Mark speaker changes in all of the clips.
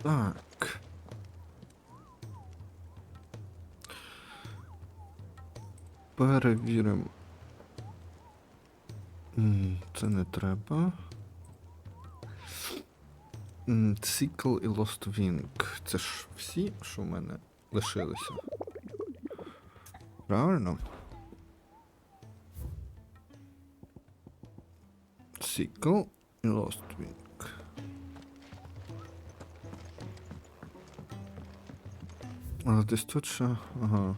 Speaker 1: Так. Перевіримо. Це не треба. Цикл і Lost Wing. Це ж всі, що в мене лишилися. Правильно? Цикл і Lost Wing. А десь тут ще... Ага.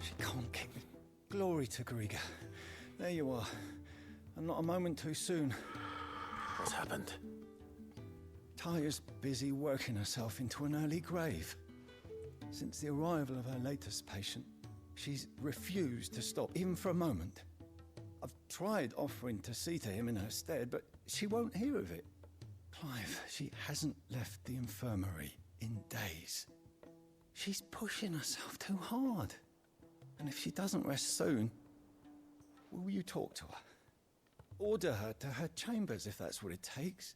Speaker 2: She can't keep me. Glory to Griga. There you are. And not a moment too soon.
Speaker 3: What's happened?
Speaker 2: Taya's busy working herself into an early grave. Since the arrival of her latest patient, she's refused to stop, even for a moment. I've tried offering to see to him in her stead, but she won't hear of it. Clive, she hasn't left the infirmary in days. She's pushing herself too hard. And if she doesn't rest soon, will you talk to her? Order her to her chambers if that's what it takes.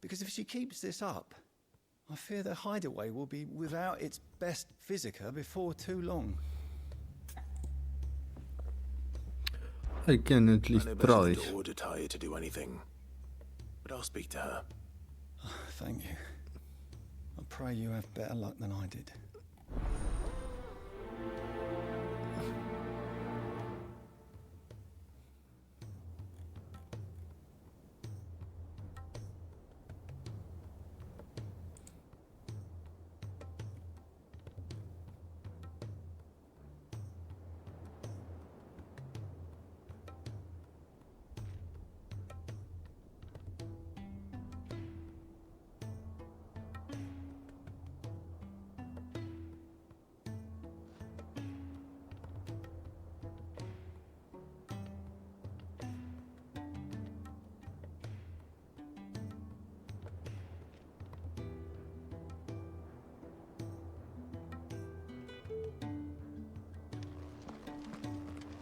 Speaker 2: Because if she keeps this up, I fear the hideaway will be without its best physica before too long.
Speaker 1: I can at least try.
Speaker 3: To order Taya to do anything, but I'll speak to her.
Speaker 2: Thank you. I pray you have better luck than I did.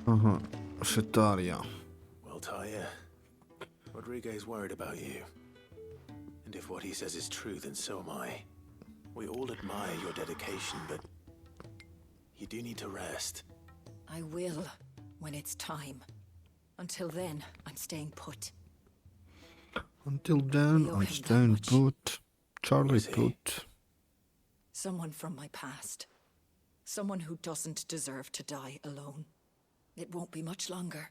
Speaker 1: Ага, Шитар'я.
Speaker 3: Well, Taya, Rodriguez worried about you. And if what he says is true, then so am I. We all admire your dedication, but you do need to rest.
Speaker 4: I will, when it's time. Until then, I'm staying put.
Speaker 1: Until then, I'm staying put. Charlie put.
Speaker 4: Someone from my past. Someone who doesn't deserve to die alone. It won't be much longer.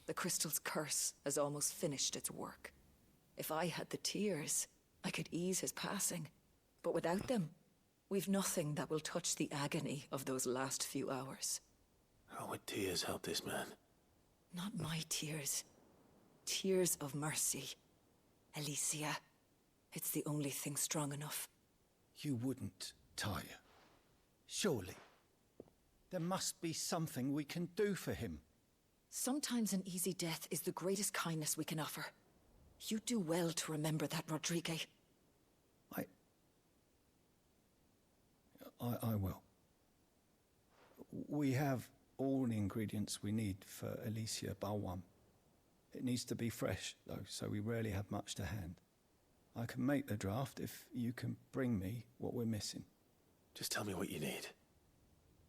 Speaker 4: The crystal's curse has almost finished its work. If I had the tears, I could ease his passing. But without them, we've nothing that will touch the agony of those last few hours.
Speaker 3: How would tears help this man?
Speaker 4: Not my tears. Tears of mercy. Alicia, it's the only thing strong enough.
Speaker 2: You wouldn't, Taya. Surely. There must be something we can do for him.
Speaker 4: Sometimes an easy death is the greatest kindness we can offer. You do well to remember that, Rodriguez.
Speaker 2: I will. We have all the ingredients we need for Alicia Balwam. It needs to be fresh, though, so we rarely have much to hand. I can make the draft if you can bring me what we're missing.
Speaker 3: Just tell me what you need.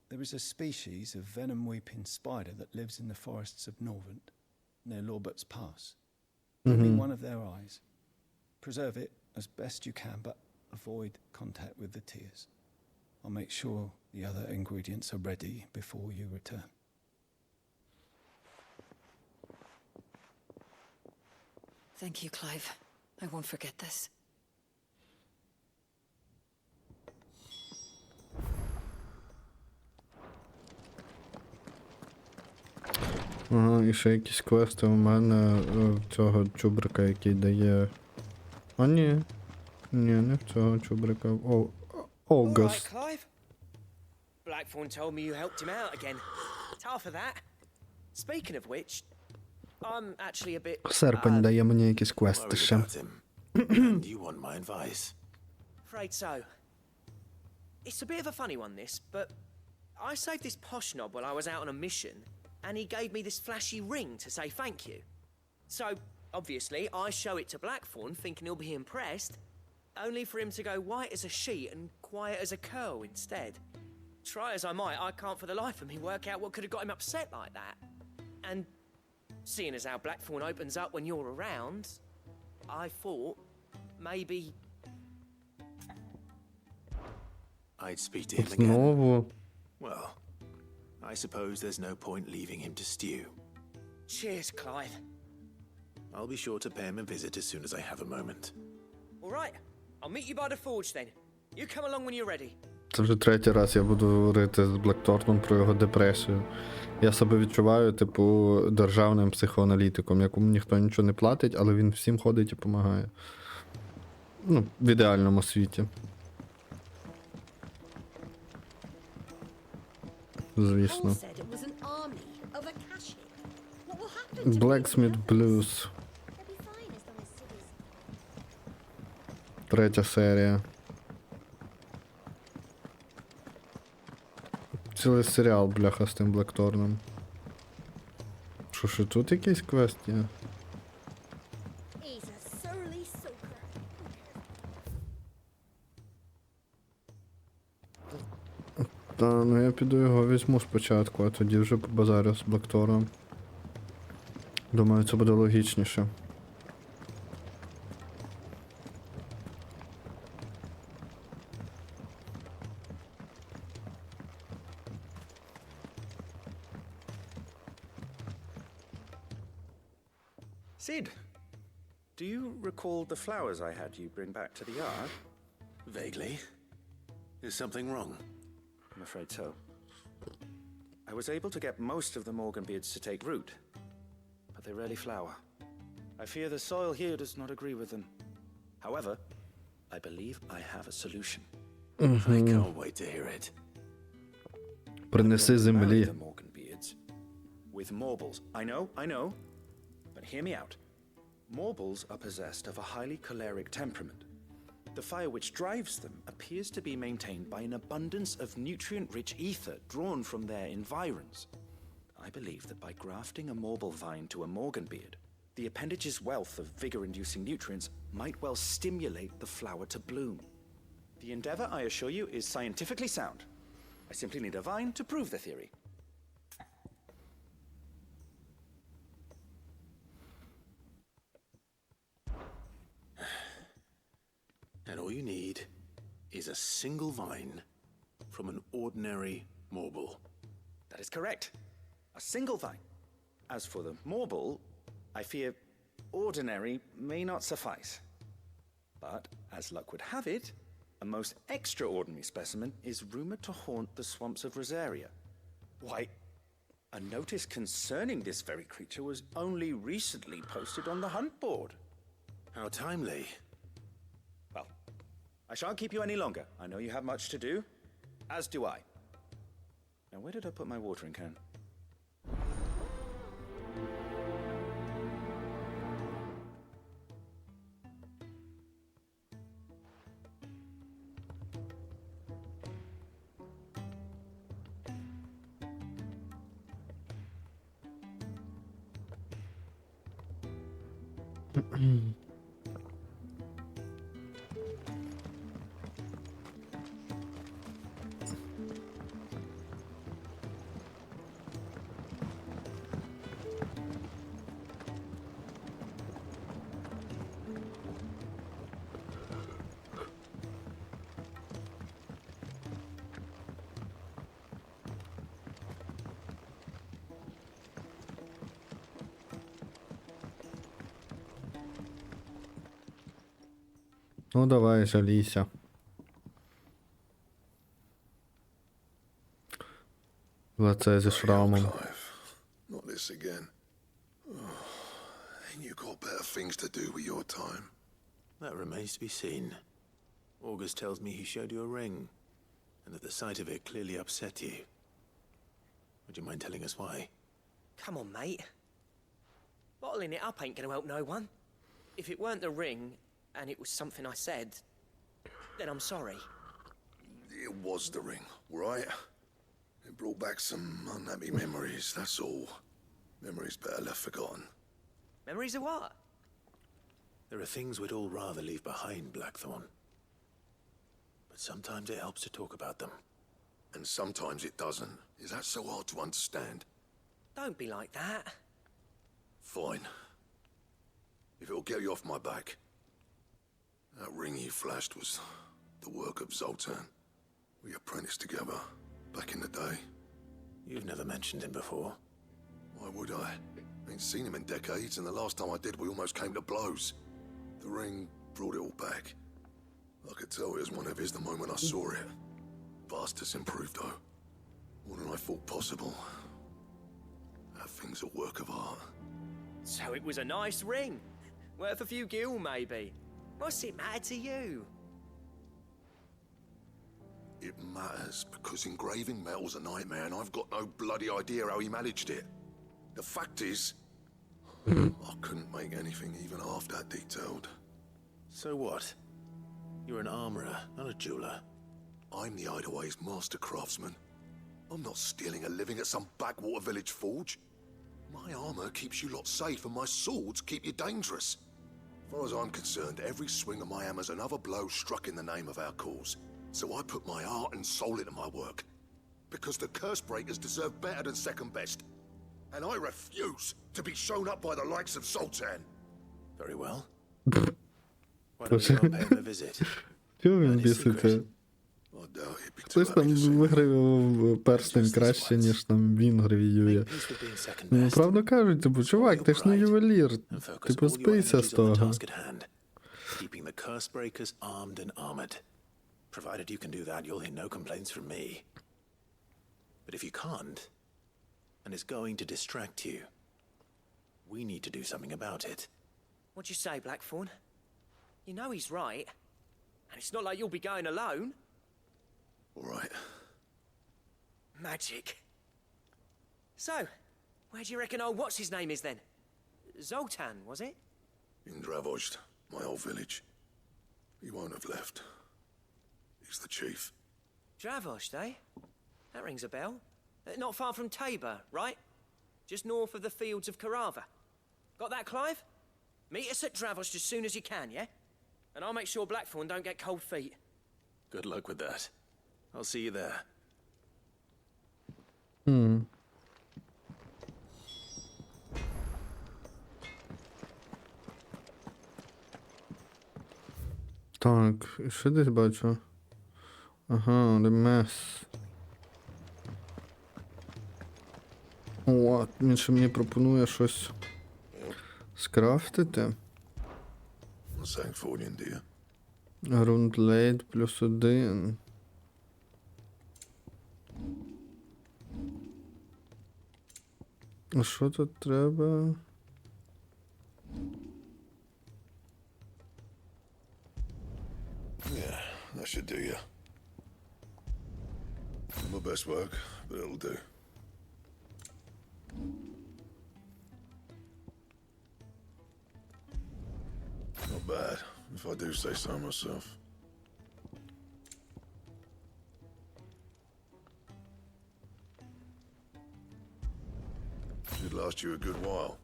Speaker 2: There is a species of venom-weeping spider that lives in the forests of Norvent, near Lorbert's Pass. Give me one of their eyes. Preserve it as best you can, but avoid contact with the tears. I'll make sure the other ingredients are ready before you return.
Speaker 4: Thank you, Clive. I won't forget this.
Speaker 1: Ага, і ще якісь квести у мене цього чубрика, який дає... А ні. Ні, не в цього чубрика. August.
Speaker 5: Clive. Blackthorn told me you helped him out again. Tough for that. Speaking of which, I'm actually a bit...
Speaker 1: Серпень дає мені якісь квести
Speaker 3: Worried
Speaker 1: ще.
Speaker 3: about him. And you want my advice?
Speaker 5: Afraid so. It's a bit of a funny one, this, but I saved this posh knob while I was out on a mission, and he gave me this flashy ring to say thank you. So, Obviously, I show it to Blackthorn thinking he'll be impressed, only for him to go white as a sheet and quiet as a curl instead. Try as I might, I can't for the life of me work out what could have got him upset like that. And seeing as how Blackthorn opens up when you're around, I thought maybe
Speaker 3: I'd speak to him again.
Speaker 1: Знову.
Speaker 3: Well, I suppose there's no point leaving him to stew.
Speaker 5: cheers, Clive.
Speaker 3: I'll be sure to pay him a visit as soon as I have a moment.
Speaker 5: All right, I'll meet you by the forge then. You come along when you're ready.
Speaker 1: Це вже третій раз я буду говорити з Блекторном про його депресію. Я себе відчуваю, типу, державним психоаналітиком, якому ніхто нічого не платить, але він всім ходить і допомагає. Ну, в ідеальному світі. Звісно. Blacksmith Blues. Третя серія. Цілий серіал, бляха, з тим Блекторном. Що ж, тут якийсь квест є? Та, ну я піду його візьму спочатку, а тоді вже побазарю з Блекторном. Думаю, це буде логічніше.
Speaker 6: Sid, do you recall the flowers I had you bring back to the yard?
Speaker 3: Vaguely. Is something wrong?
Speaker 6: I'm afraid so. I was able to get most of the Morganbeards to take root, but they rarely flower. I fear the soil here does not agree with them. However, I believe I have a solution.
Speaker 3: I can't wait to hear it.
Speaker 1: Принеси
Speaker 6: Marry
Speaker 1: землі.
Speaker 6: the Morganbeards with Morbles. I know, but hear me out. Morbles are possessed of a highly choleric temperament. The fire which drives them appears to be maintained by an abundance of nutrient-rich ether drawn from their environs. I believe that by grafting a Morble vine to a Morganbeard, the appendage's wealth of vigor-inducing nutrients might well stimulate the flower to bloom. The endeavor, I assure you, is scientifically sound. I simply need a vine to prove the theory.
Speaker 3: And all you need is a single vine from an ordinary Morble.
Speaker 6: That is correct. A single vine. As for the Morble, I fear ordinary may not suffice. But, as luck would have it, a most extraordinary specimen is rumored to haunt the swamps of Rosaria. Why, a notice concerning this very creature was only recently posted on the hunt board.
Speaker 3: How timely.
Speaker 6: Well, I shan't keep you any longer. I know you have much to do, as do I. Now, where did I put my watering can?
Speaker 1: Ну давай, жалійся. Лице зі шрамом.
Speaker 7: Clive, not this again. Ain't you got better things to do with your time?
Speaker 3: That remains to be seen. August tells me he showed you a ring, and that the sight of it clearly upset you. Would you mind telling us why?
Speaker 5: Come on, mate. Bottling it up ain't gonna help no one. If it weren't the ring, and it was something I said, then I'm sorry.
Speaker 7: It was the ring, right? It brought back some unhappy memories, that's all. Memories better left forgotten.
Speaker 5: Memories of what?
Speaker 3: There are things we'd all rather leave behind, Blackthorn. But sometimes it helps to talk about them.
Speaker 7: And sometimes it doesn't. Is that so hard to understand?
Speaker 5: Don't be like that.
Speaker 7: Fine. If it'll get you off my back. That ring you flashed was the work of Zoltan. We apprenticed together, back in the day.
Speaker 3: You've never mentioned him before.
Speaker 7: Why would I? Ain't seen him in decades, and the last time I did, we almost came to blows. The ring brought it all back. I could tell it was one of his the moment I saw it. Vast has improved, though. More than I thought possible. That thing's a work of art.
Speaker 5: So it was a nice ring. Worth a few gil, maybe. What's it matter to you?
Speaker 7: It matters, because engraving metal's a nightmare, and I've got no bloody idea how he managed it. The fact is, I couldn't make anything even half that detailed.
Speaker 3: So what? You're an armorer, not a jeweler.
Speaker 7: I'm the Idaway's master craftsman. I'm not stealing a living at some backwater village forge. My armor keeps you lot safe, and my swords keep you dangerous. As far as I'm concerned, every swing of my hammer's another blow struck in the name of our cause. So I put my heart and soul into my work. Because the curse breakers deserve better than second best. And I refuse to be shown up by the likes of Sultan.
Speaker 3: Very well. Why don't we go and pay him a visit?
Speaker 1: Чого він
Speaker 3: Any
Speaker 1: біситься?
Speaker 3: secret?
Speaker 7: I doubt he'd be too
Speaker 1: Хтось
Speaker 7: happy
Speaker 1: там
Speaker 7: to see me.
Speaker 1: виграв перстень краще, ніж там він гравіює.
Speaker 3: Make peace with being second
Speaker 1: Ну,
Speaker 3: best.
Speaker 1: правда кажуть, типу, чувак, ти ж не ювелір.
Speaker 3: And focus
Speaker 1: Типу,
Speaker 3: all your
Speaker 1: спийся з
Speaker 3: energies on the
Speaker 1: того.
Speaker 3: task at hand. Keeping the curse breakers armed and armored. Provided you can do that, you'll hear no complaints from me. But if you can't, and it's going to distract you, we need to do something about it.
Speaker 5: What'd you say, Blackthorn? You know he's right. And it's not like you'll be going alone.
Speaker 7: All right.
Speaker 5: Magic. So, where do you reckon old what's-his-name is then? Zoltan, was it?
Speaker 7: In Dravozd, my old village. He won't have left. He's the chief.
Speaker 5: Dravozd, eh? That rings a bell. Not far from Tabor, right? Just north of the fields of Carava. Got that, Clive? Meet us at Dravozd as soon as you can, yeah? And I'll make sure Blackthorn don't get cold feet.
Speaker 3: Good luck with that. I'll see you there.
Speaker 1: Так, що десь бачу? Ага, ремес. О, він ще мені пропонує щось скрафтити.
Speaker 7: Something for you, dear.
Speaker 1: Грунтлейд +1. А що тут треба?
Speaker 7: Yeah, that should do you. Not my best work, but it'll do. Not bad, if I do say so myself. Should last you a good while.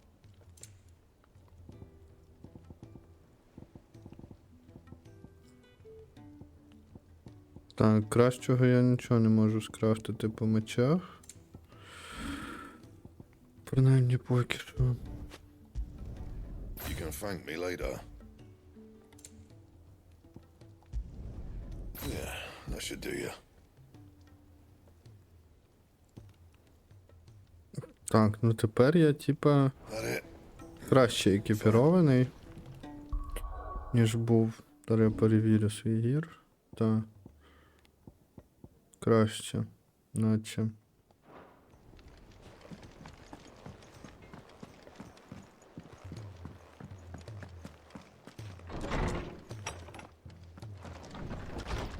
Speaker 1: Так, кращого я нічого не можу скрафтити по мечах. Принаймні поки що.
Speaker 7: You can thank me later. Yeah, that should do you.
Speaker 1: Так, ну тепер я типа
Speaker 7: That it?
Speaker 1: краще екіпірований, ніж був. Зараз я перевірю свій гір. Так. Краще. Наче.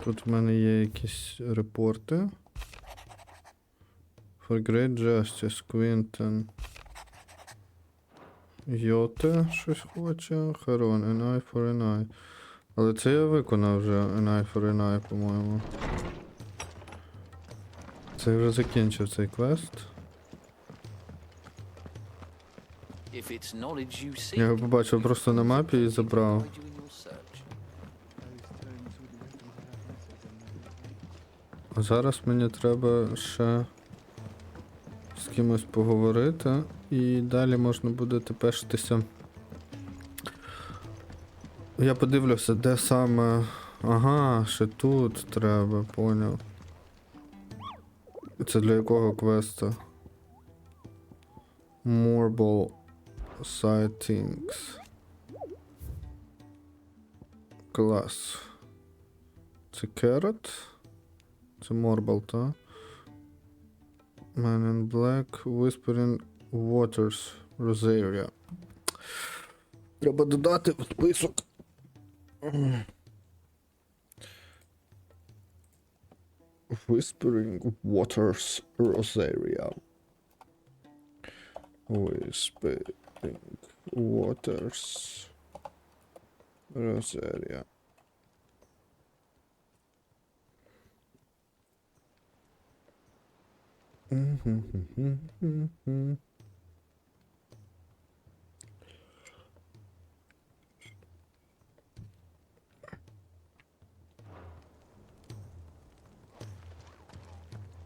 Speaker 1: Тут в мене є якісь репорти. For Great Justice, Quinton. Йоте щось хоче. Харон, an eye for an eye. Але це я виконав вже an eye for an eye, по-моєму. Це я вже закінчив цей квест.
Speaker 8: If it's knowledge you seek,
Speaker 1: Я його побачив просто на мапі і забрав.
Speaker 8: guide you in your search.
Speaker 1: А зараз мені треба ще з кимось поговорити, і далі можна буде тепешитися. Я подивлюся, де саме. Ага, ще тут треба, поняв. Це для якого квесту? Marble Sightings. Клас. Це Carrot? Це Marble, та? Man in Black, Whispering Waters, Rosaria. Треба додати в список. Whispering Waters, Rosaria. Whispering Waters, Rosaria.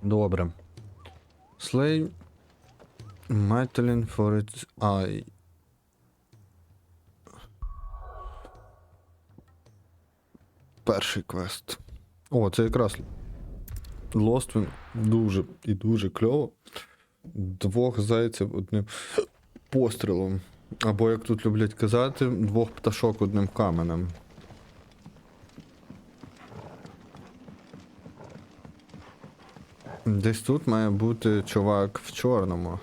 Speaker 1: Добре. Slay Metalin for its eye. Перший квест. О, це якраз Лоствін дуже і дуже кльово. 2 зайців одним пострілом. Або, як тут люблять казати, 2 пташок одним каменем. Десь тут має бути чувак в чорному.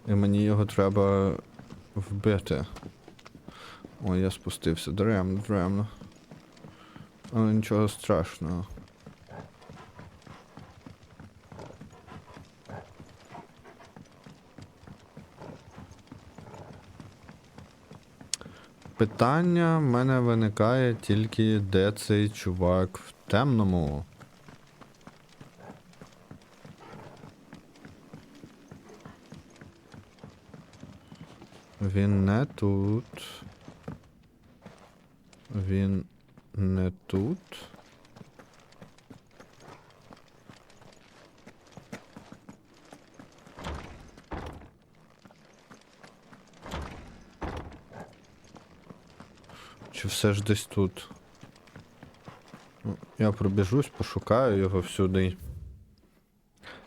Speaker 1: І мені його треба вбити. Ой, я спустився. Дремно. Але нічого страшного. Питання в мене виникає тільки, де цей чувак в темному. Він не тут. Він не тут. Чи все ж десь тут? Ну, я пробіжусь, пошукаю його всюди.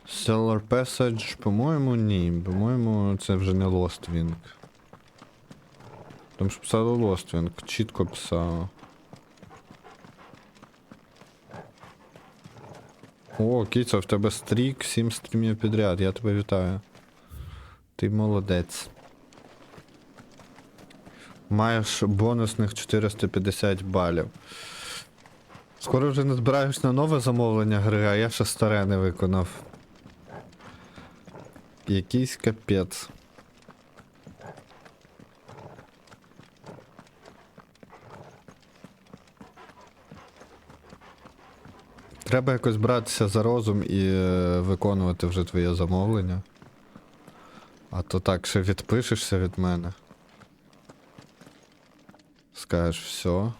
Speaker 1: Cellar Passage, по-моєму, ні. По-моєму, це вже не Lostwing. Там ж писало Lostwing, чітко писало. О, Кіця, в тебе стрік, 7 стрімів підряд, я тебе вітаю. Ти молодець. Маєш бонусних 450 балів. Скоро вже не збираєш на нове замовлення гри, а я ще старе не виконав. Якийсь капець. Треба якось братися за розум і виконувати вже твоє замовлення. А то так ще відпишешся від мене. Скажеш, все.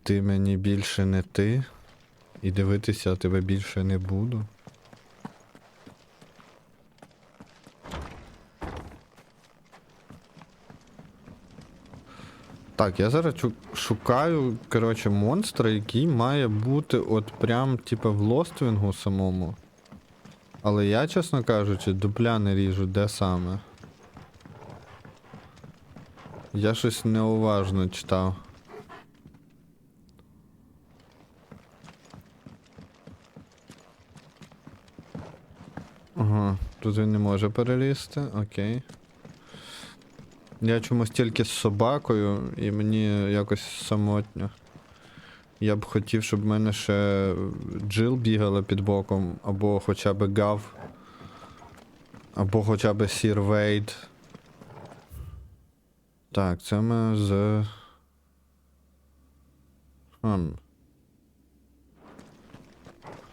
Speaker 1: Ти мені більше не ти. І дивитися тебе більше не буду. Так, я зараз шукаю, коротше, монстра, який має бути от прям, типа, в Лоствінгу самому. Але я, чесно кажучи, дупля не ріжу, де саме. Я щось неуважно читав. Ага, тут він не може перелізти, окей. Я чомусь тільки з собакою, і мені якось самотньо. Я б хотів, щоб в мене ще Джил бігала під боком, або хоча б Гав, або хоча б Сір Вейд. Так, це ми з...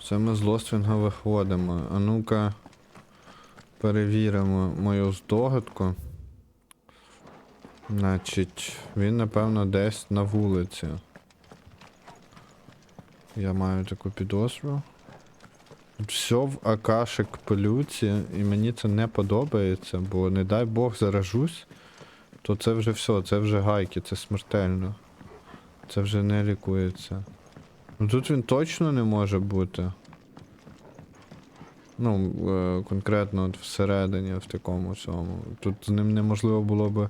Speaker 1: Це ми з Лоствінга виходимо. А ну-ка... перевіримо мою здогадку. Значить, він, напевно, десь на вулиці. Я маю таку підозру. Все в акашик пилюці, і мені це не подобається, бо не дай Бог заражусь, то це вже все, це вже гайки, це смертельно. Це вже не лікується. Ну тут він точно не може бути. Ну, конкретно от всередині, в такому цьому. Тут з ним неможливо було би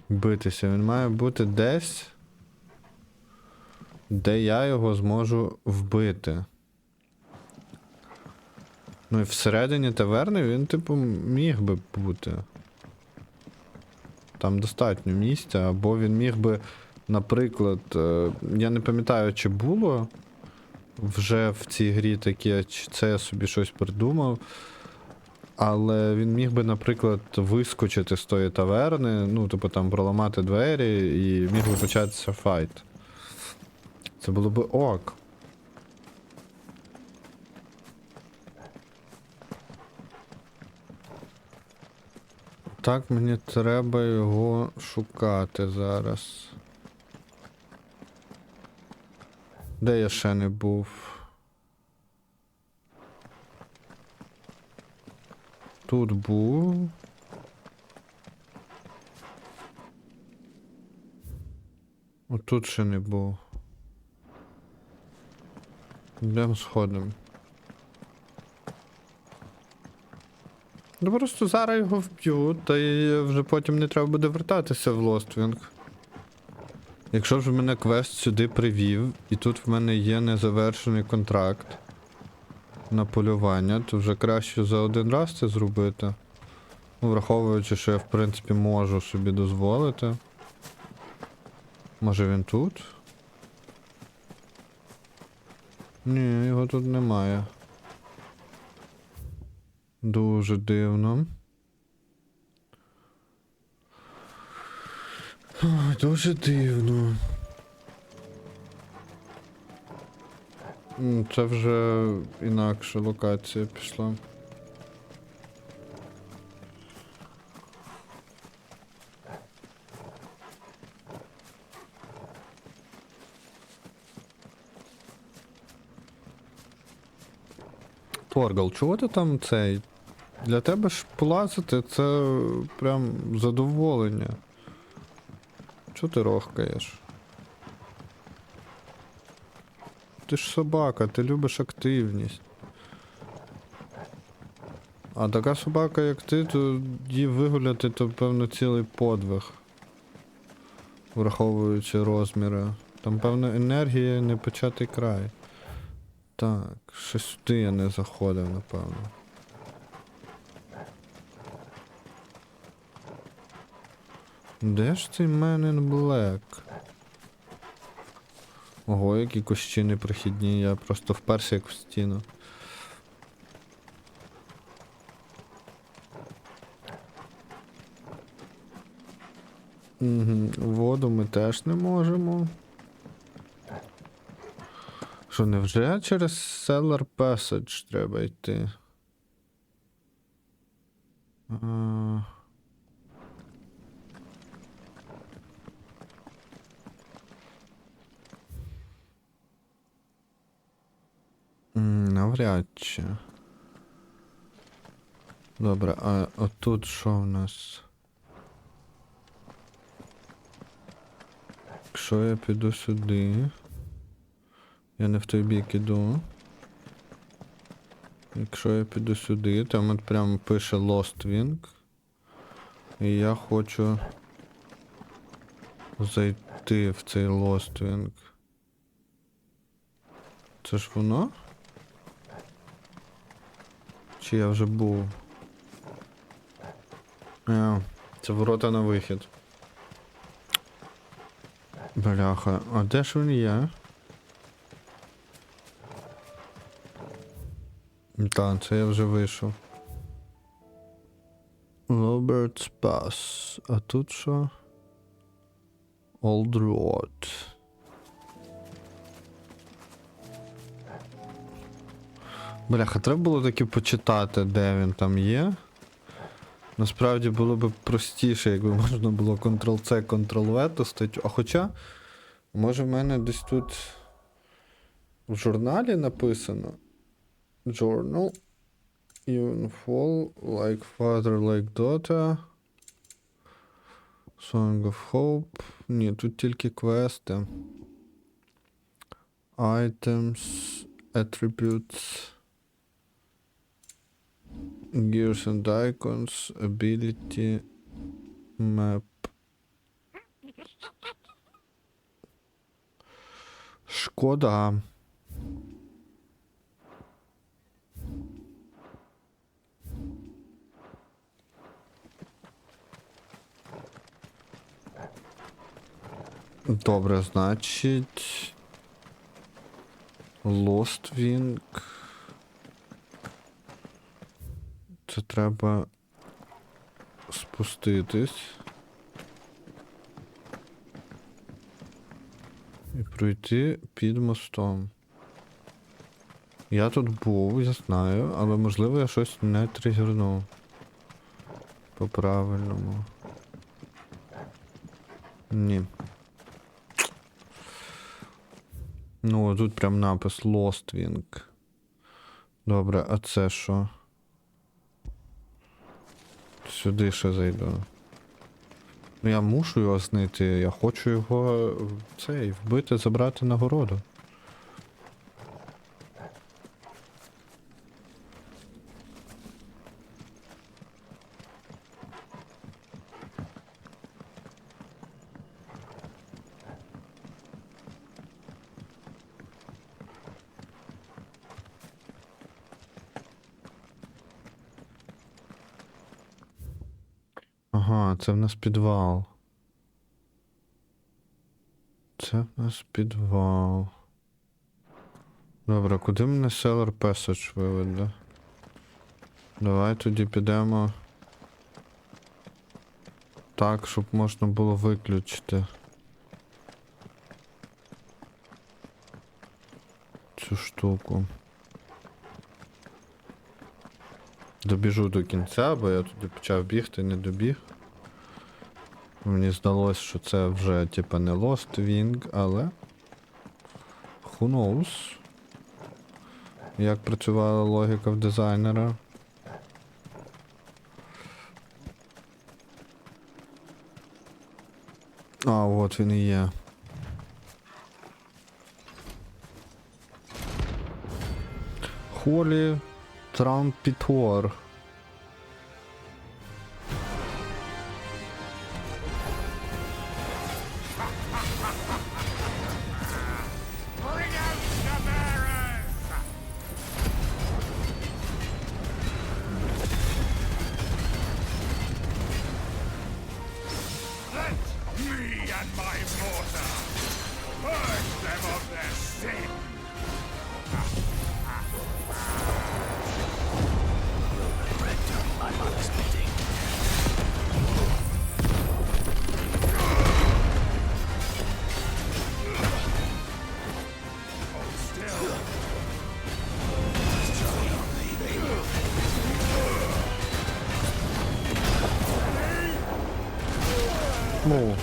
Speaker 1: битися. Він має бути десь, де я його зможу вбити. Ну і всередині таверни він, типу, міг би бути. Там достатньо місця, або він міг би, наприклад, я не пам'ятаю, чи було вже в цій грі таке, чи це я собі щось придумав, але він міг би, наприклад, вискочити з тої таверни, ну, типу там проламати двері і міг би початися файт. Це було би ок. Так, мені треба його шукати зараз. Де я ще не був? Тут був. Отут ще не був. Йдемо сходом. Ну просто зараз його вб'ю, та й вже потім не треба буде вертатися в Лоствінг. Якщо ж мене квест сюди привів, і тут в мене є незавершений контракт на полювання, то вже краще за один раз це зробити. Ну, враховуючи, що я в принципі можу собі дозволити. Може він тут? Ні, його тут немає. Дуже дивно. Ой, дуже дивно. Це вже інакша локація пішла. Торгал, чого ти там цей? Для тебе ж полазити це прям задоволення. Чого ти рохкаєш? Ти ж собака, ти любиш активність. А така собака, як ти, то її вигуляти, то певно цілий подвиг. Враховуючи розміри. Там, певно, енергія не початий край. Так, ще сюди я не заходив, напевно. Де ж цей Man in Black? Ого, які кущі непрохідні, я просто вперся як в стіну. Воду ми теж не можемо. Що, невже через Cellar Passage треба йти? Навряд чи. Добре, а отут що в нас? Якщо я піду сюди. Я не в той бік іду. Якщо я піду сюди, там от прямо пише Lost Wing. І я хочу зайти в цей Lost Wing. Це ж воно? Чи я вже був? Це ворота на вихід. Бляха, а де ж він є? Так, це я вже вийшов. Robert's Pass. А тут що? Old Road. Бляха, треба було таки почитати, де він там є. Насправді було б простіше, якби можна було Ctrl-C, Ctrl-V ту статтю. А хоча, може в мене десь тут в журналі написано Journal Even fall like father, like daughter. Song of Hope. Ні, тут тільки квести. Items, attributes, gears and icons, ability, map. Шкода. Добре, значить. Lost Wing. Це треба спуститись. І пройти під мостом. Я тут був, я знаю, але можливо я щось не тригернув. По-правильному. Ні. Ну, тут прям напис Lost Wing. Добре, а це що? Сюди ще зайду. Ну я мушу його знайти, я хочу його вбити, забрати нагороду. Ага, це в нас підвал. Це в нас підвал. Добре, куди мене Cellar Passage виведе? Давай тоді підемо так, щоб можна було виключити цю штуку. Добіжу до кінця, бо я тоді почав бігти, не добіг. Мені здалося, що це вже типа не Lost Wing, але who knows, як працювала логіка в дизайнера. А, от він і є. Холі Трампітор. Ну.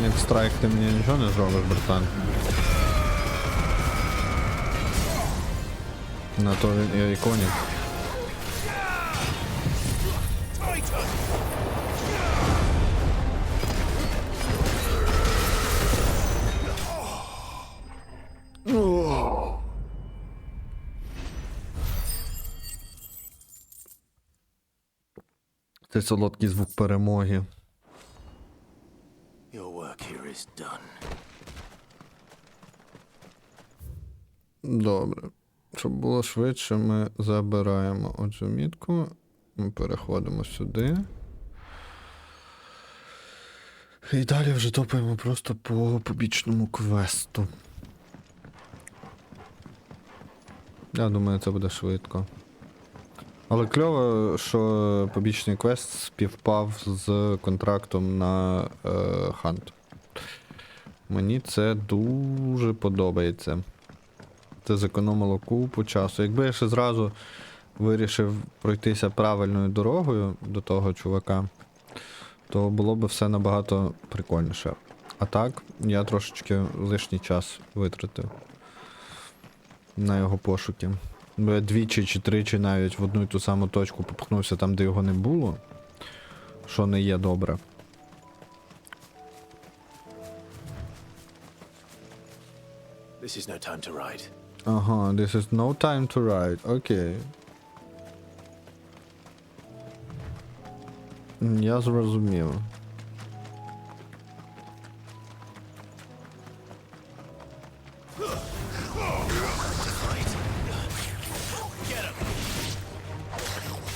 Speaker 1: Iconic Strike ти мені нічого не зробиш, братан. На то він і Iconic. Це солодкий звук перемоги.
Speaker 3: Your work here is done.
Speaker 1: Добре. Щоб було швидше, ми забираємо оцю мітку. Ми переходимо сюди. І далі вже топаємо просто по побічному квесту. Я думаю, це буде швидко. Але що побічний квест співпав з контрактом на хант. Мені це дуже подобається. Це зекономило купу часу. Якби я ще зразу вирішив пройтися правильною дорогою до того чувака, то було б все набагато прикольніше. А так, я трошечки лишній час витратив на його пошуки. Бо я двічі чи тричі навіть в одну і ту саму точку попхнувся там, де його не було, що не є добре.
Speaker 3: This is no time to ride.
Speaker 1: Ага, this is no time to ride. Окей. Я зрозумів.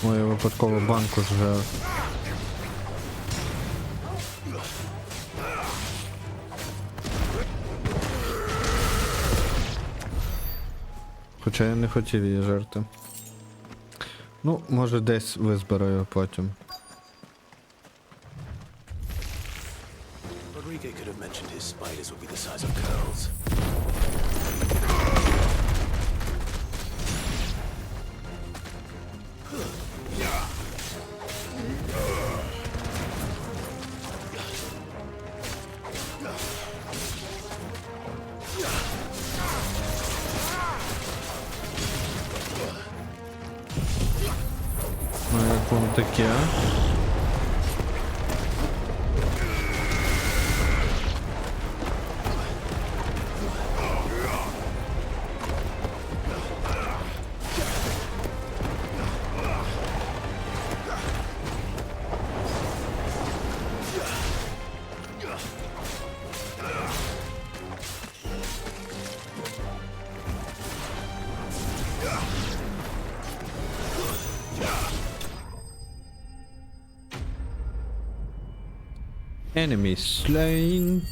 Speaker 1: Ой, я випадково банку зжер. Хоча я не хотів її жерти. Ну, може десь визбираю потім.
Speaker 3: Rodrigo could have mentioned his spiders would be the size of curls.
Speaker 1: Ну, як вам таке? Enemy slain.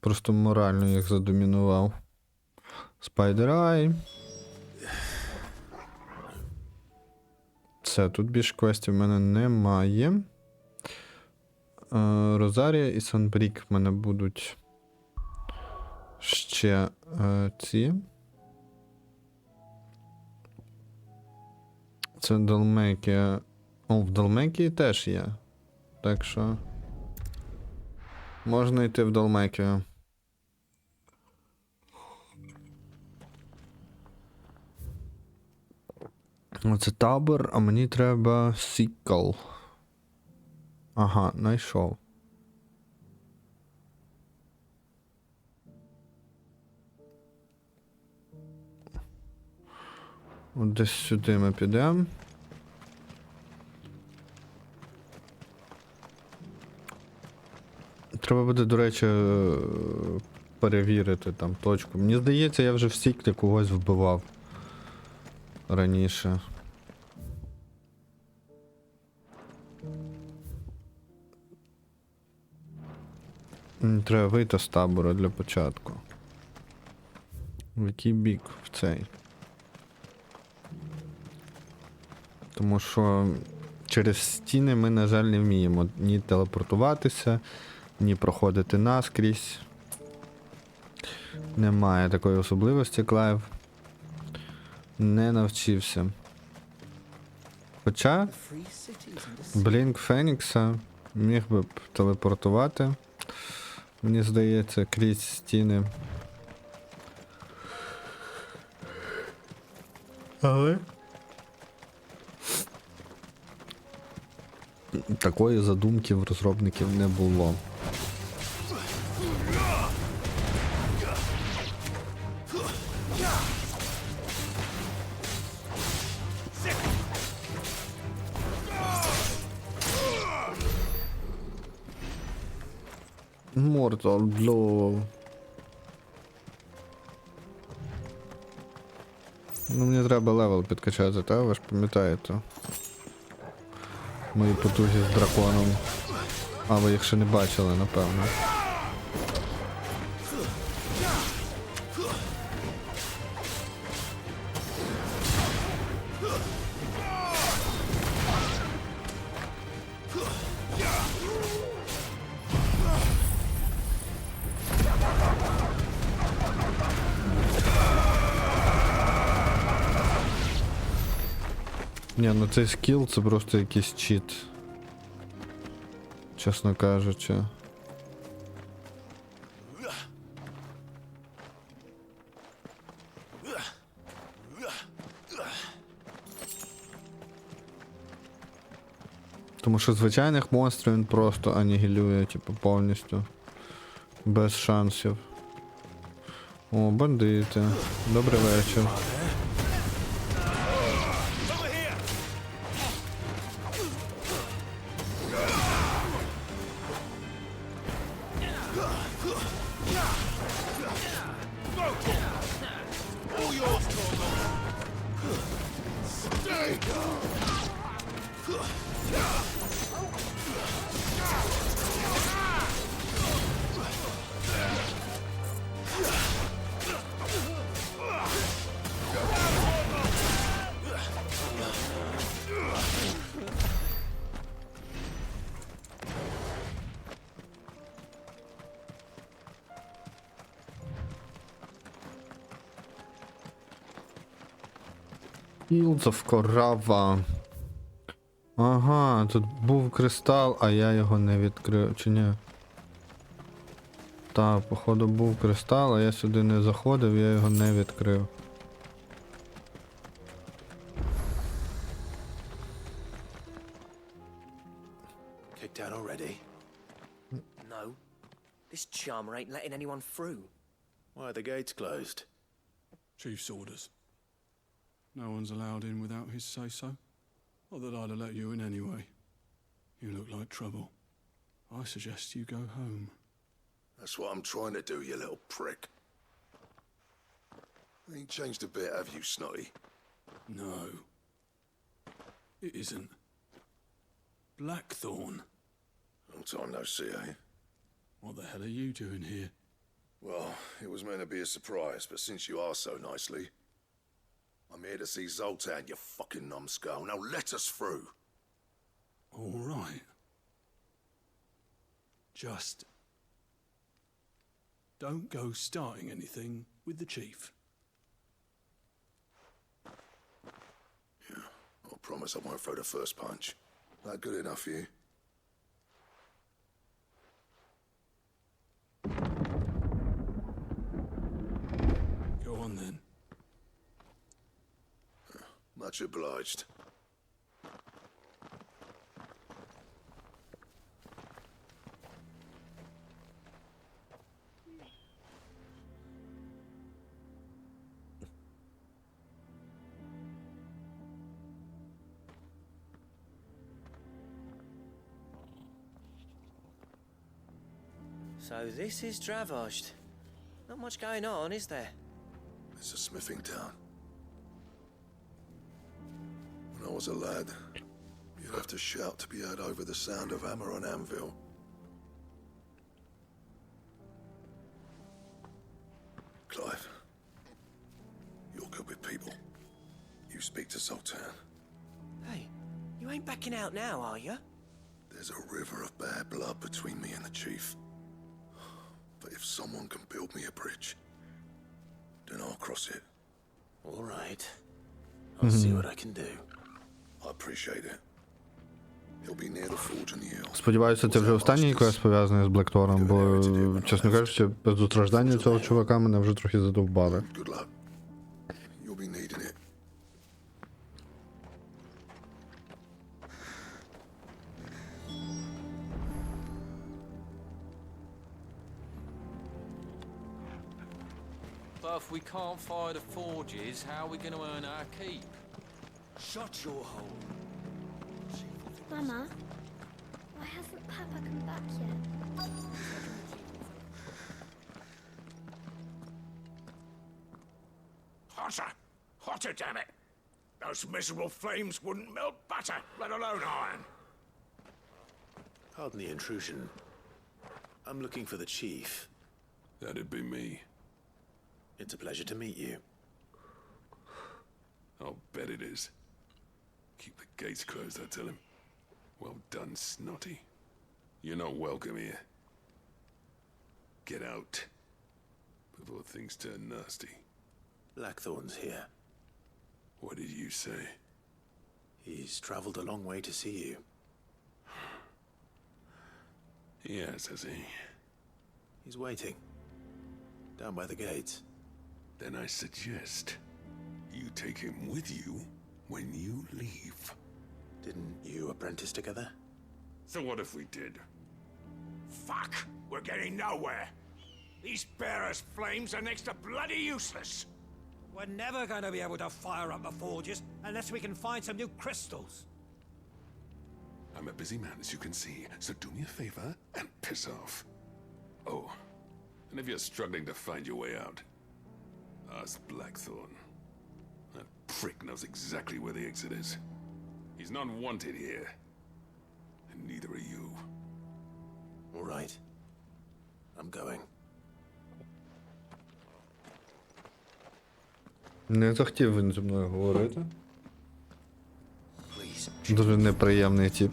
Speaker 1: Просто морально їх задомінував. Spider Eye. Все, тут більше квестів в мене немає. Розарія і Санбрік в мене будуть ще ці. Це Далмекія. О, в Далмекії теж є. Так що можна йти в Далмекію. Оце табор, а мені треба сікл. Ага, знайшов. От десь сюди ми підемо. Треба буде, до речі, перевірити там точку. Мені здається, я вже в сіклі когось вбивав раніше. Мені треба вийти з табору для початку. В який бік? В цей. Тому що через стіни ми, на жаль, не вміємо ні телепортуватися, ні проходити наскрізь. Немає такої особливості, Клайв. Не навчився. Хоча Блінк Фенікса Міг би б телепортувати. Мені здається, крізь стіни. Але такої задумки в розробників не було. Mortal Blow. Ну, мені треба левел підкачати, та ви ж пам'ятаєте. Мої потуги з драконом. А ви їх ще не бачили, напевно. Ні, ну цей скіл це просто якийсь чіт. Чесно кажучи. Тому що звичайних монстрів він просто анігілює, типу, повністю. Без шансів. О, бандити. Добрий вечір. Fields of Korava. Ага, тут був кристал, а я його не відкрив, чи ні? Так, походу був кристал, а я сюди не заходив, я його не відкрив.
Speaker 3: Kicked out already?
Speaker 5: No. This charmer ain't letting anyone through.
Speaker 3: Why are the gates closed?
Speaker 9: Chief's orders. No one's allowed in without his say-so. Not that I'd have let you in anyway. You look like trouble. I suggest you go home.
Speaker 7: That's what I'm trying to do, you little prick. Ain't changed a bit, have you, Snotty?
Speaker 9: No. It isn't. Blackthorn.
Speaker 7: Long time no see, eh?
Speaker 9: What the hell are you doing here?
Speaker 7: Well, it was meant to be a surprise, but since you asked so nicely, I'm here to see Zoltan, you fucking numbskull. Now let us through.
Speaker 9: All right. Just don't go starting anything with the chief.
Speaker 7: Yeah, I promise I won't throw the first punch. That good enough for you?
Speaker 9: Go on then.
Speaker 7: Much obliged.
Speaker 5: So this is Dravaged. Not much going on, is there?
Speaker 7: It's a smithing town. When I was a lad, you'd have to shout to be heard over the sound of hammer on anvil. Clive, you're good with people. You speak to Zoltan.
Speaker 5: Hey, you ain't backing out now, are you?
Speaker 7: There's a river of bad blood between me and the chief. But if someone can build me a bridge, then I'll cross it.
Speaker 3: All right. I'll see what I can do.
Speaker 7: I appreciate it. He'll be near the forge and the hill.
Speaker 1: Сподіваюся, це вже останній квест пов'язаний з Блектором, бо, чесно кажучи, без утраждання цього чувака мене вже трохи задовбали.
Speaker 7: Good luck. You'll be needing it.
Speaker 8: But if we can't fire the forges, how are we going to earn our keep?
Speaker 2: Shut your hole.
Speaker 10: Mama, why hasn't Papa come back yet?
Speaker 11: Hotter! Hotter, damn it! Those miserable flames wouldn't melt butter, let alone iron.
Speaker 3: Pardon the intrusion. I'm looking for the chief.
Speaker 9: That'd be me.
Speaker 3: It's a pleasure to meet you.
Speaker 9: I'll bet it is. Keep the gates closed, I tell him. Well done, Snotty. You're not welcome here. Get out. Before things turn nasty.
Speaker 3: Blackthorn's here.
Speaker 9: What did you say?
Speaker 3: He's traveled a long way to see you.
Speaker 9: Yes, has he?
Speaker 3: He's waiting. Down by the gates.
Speaker 9: Then I suggest you take him with you when you leave.
Speaker 3: Didn't you apprentice together?
Speaker 9: So what if we did?
Speaker 11: Fuck! We're getting nowhere. These bearers' flames are next to bloody useless.
Speaker 2: We're never going to be able to fire up the forges unless we can find some new crystals.
Speaker 9: I'm a busy man, as you can see, so do me a favor and piss off. Oh, and if you're struggling to find your way out, ask Blackthorn. That prick knows exactly where the exit is. He's not wanted here, and neither are you.
Speaker 3: All right. I'm going.
Speaker 1: Не захотів він зі мною говорити.
Speaker 3: Please.
Speaker 1: Дуже неприємний тип.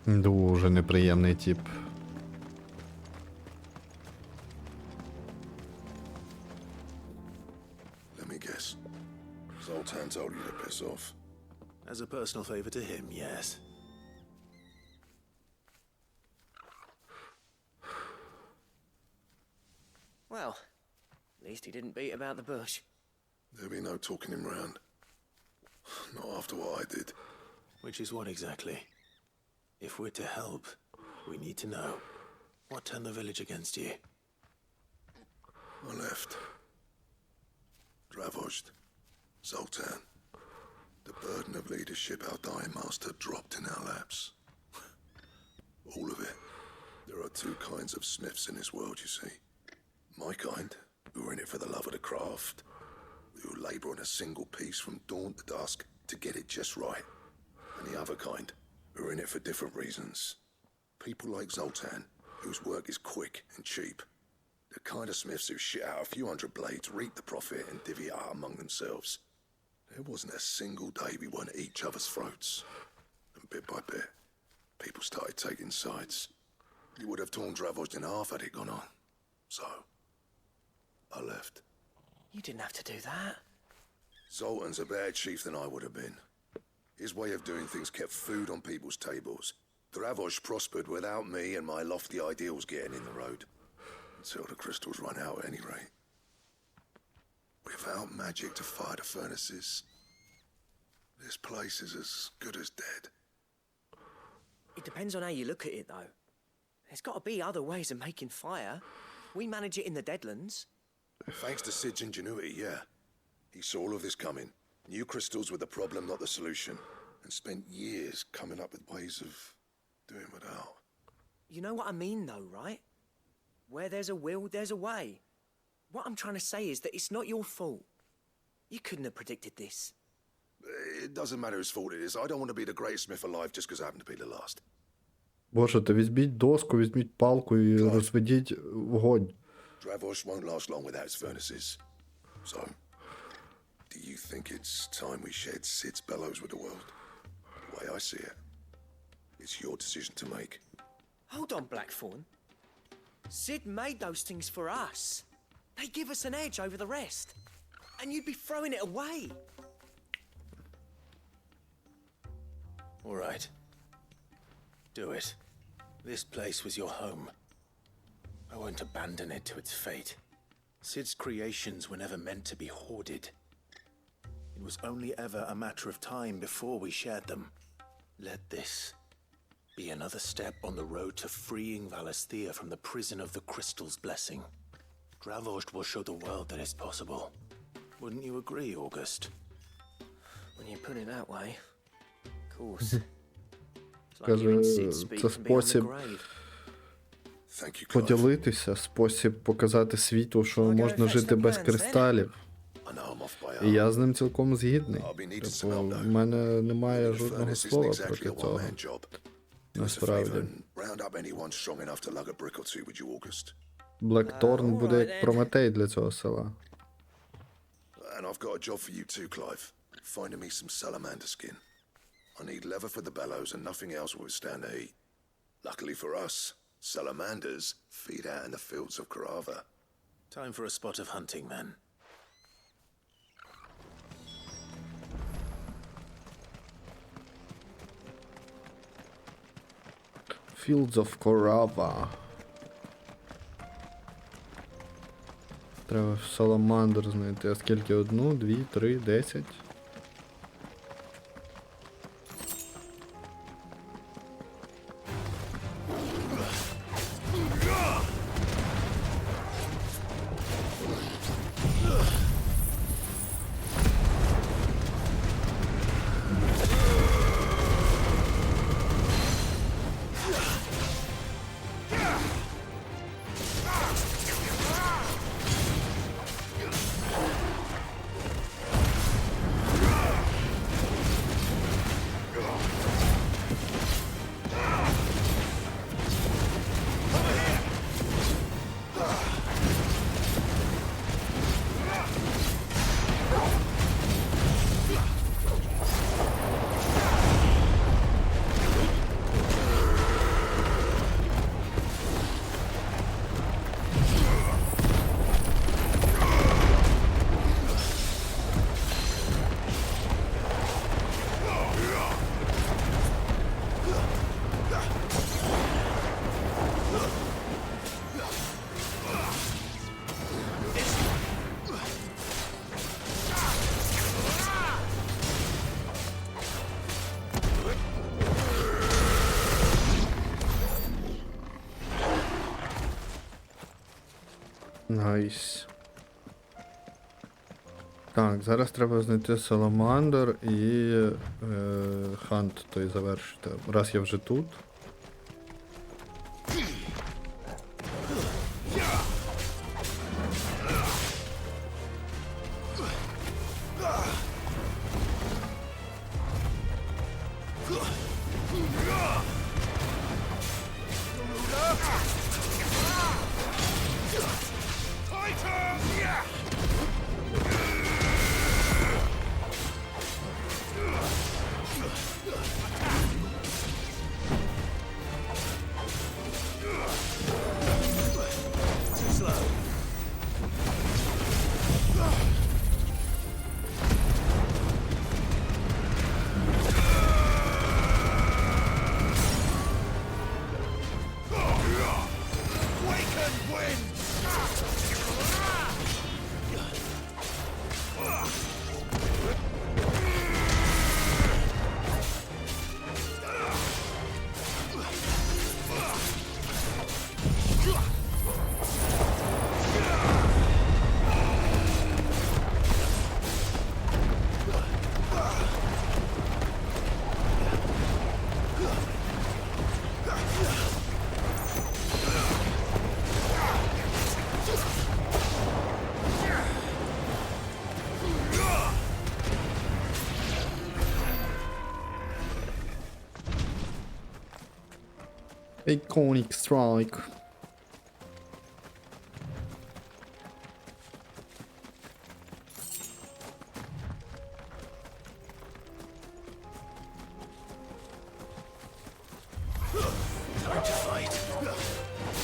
Speaker 1: Дуже неприємний тип.
Speaker 7: Let me guess. Zoltan told you to piss off.
Speaker 3: As a personal favor to him, yes.
Speaker 5: Well, at least he didn't beat about the bush.
Speaker 7: There'll be no talking him round. Not after what I did.
Speaker 3: Which is what exactly? If we're to help, we need to know. What turned the village against you?
Speaker 7: I left. Dravozd. Zoltan. The burden of leadership our dying master dropped in our laps. All of it. There are two kinds of smiths in this world, you see. My kind, who are in it for the love of the craft, who labour on a single piece from dawn to dusk to get it just right. And the other kind, who are in it for different reasons. People like Zoltan, whose work is quick and cheap. The kind of smiths who shit out a few hundred blades, reap the profit, and divvy it out among themselves. There wasn't a single day we weren't at each other's throats. And bit by bit, people started taking sides. You would have torn Dravozd in half had it gone on. So, I left.
Speaker 5: You didn't have to do that.
Speaker 7: Zoltan's a better chief than I would have been. His way of doing things kept food on people's tables. Dravozd prospered without me and my lofty ideals getting in the road. Until the crystals run out at any rate. Without magic to fire the furnaces, this place is as good as dead.
Speaker 5: It depends on how you look at it, though. There's got to be other ways of making fire. We manage it in the Deadlands.
Speaker 7: Thanks to Sid's ingenuity, yeah. He saw all of this coming. Knew crystals were the problem, not the solution. And spent years coming up with ways of doing without.
Speaker 5: You know what I mean, though, right? Where there's a will, there's a way. What I'm trying to say is that it's not your fault. You couldn't have predicted this.
Speaker 7: It doesn't matter whose fault it is. I don't want to be the greatest smith alive just because I happen to be the last.
Speaker 1: Боже, то візьміть доску, візьміть палку і розведіть вогонь.
Speaker 7: Dravozd won't last long without its furnaces. So, do you think it's time we shared Sid's bellows with the world? The way I see it, it's your decision to make.
Speaker 5: Hold on, Blackthorn. Sid made those things for us. They give us an edge over the rest. And you'd be throwing it away.
Speaker 3: All right. Do it. This place was your home. I won't abandon it to its fate. Sid's creations were never meant to be hoarded. It was only ever a matter of time before we shared them. Let this be another step on the road to freeing Valisthea from the prison of the Crystal's blessing. Dravost will show the world that it's possible. Wouldn't you agree, August?
Speaker 5: When you put it that way, of course. It's like
Speaker 1: Каже,
Speaker 5: hearing Sid speak
Speaker 1: це
Speaker 5: from beyond the
Speaker 1: спосіб
Speaker 5: grave.
Speaker 7: Thank you, Clive.
Speaker 1: поділитися, спосіб показати світу, що можна жити без кристалів.
Speaker 7: I know I'm off by
Speaker 1: І
Speaker 7: hour.
Speaker 1: я з ним цілком згідний.
Speaker 7: I'll be needing some
Speaker 1: Типу,
Speaker 7: help,
Speaker 1: в
Speaker 7: though.
Speaker 1: мене немає
Speaker 7: The
Speaker 1: жодного
Speaker 7: furnace isn't
Speaker 1: слова
Speaker 7: exactly
Speaker 1: проти
Speaker 7: a
Speaker 1: цього.
Speaker 7: one-man job. Do us a
Speaker 1: Насправді.
Speaker 7: favour and round up anyone strong enough to lug a brick or two with you, August.
Speaker 1: Блекторн буде
Speaker 5: alright
Speaker 1: як
Speaker 5: then.
Speaker 1: Прометей для цього села.
Speaker 7: And I've got a job for you too, Clive. Finding me some salamander skin. I need leather for the bellows and nothing else will withstand the heat. Luckily for us, salamanders feed out in the fields of Carava.
Speaker 3: Time for a spot of hunting, then.
Speaker 1: Fields of Corava. Треба саламандр знайти. А скільки? 1, 2, 3, 10? Найс. Так, зараз треба знайти саламандр і хант той завершити. Раз я вже тут. Iconic Strike.
Speaker 3: Time to fight.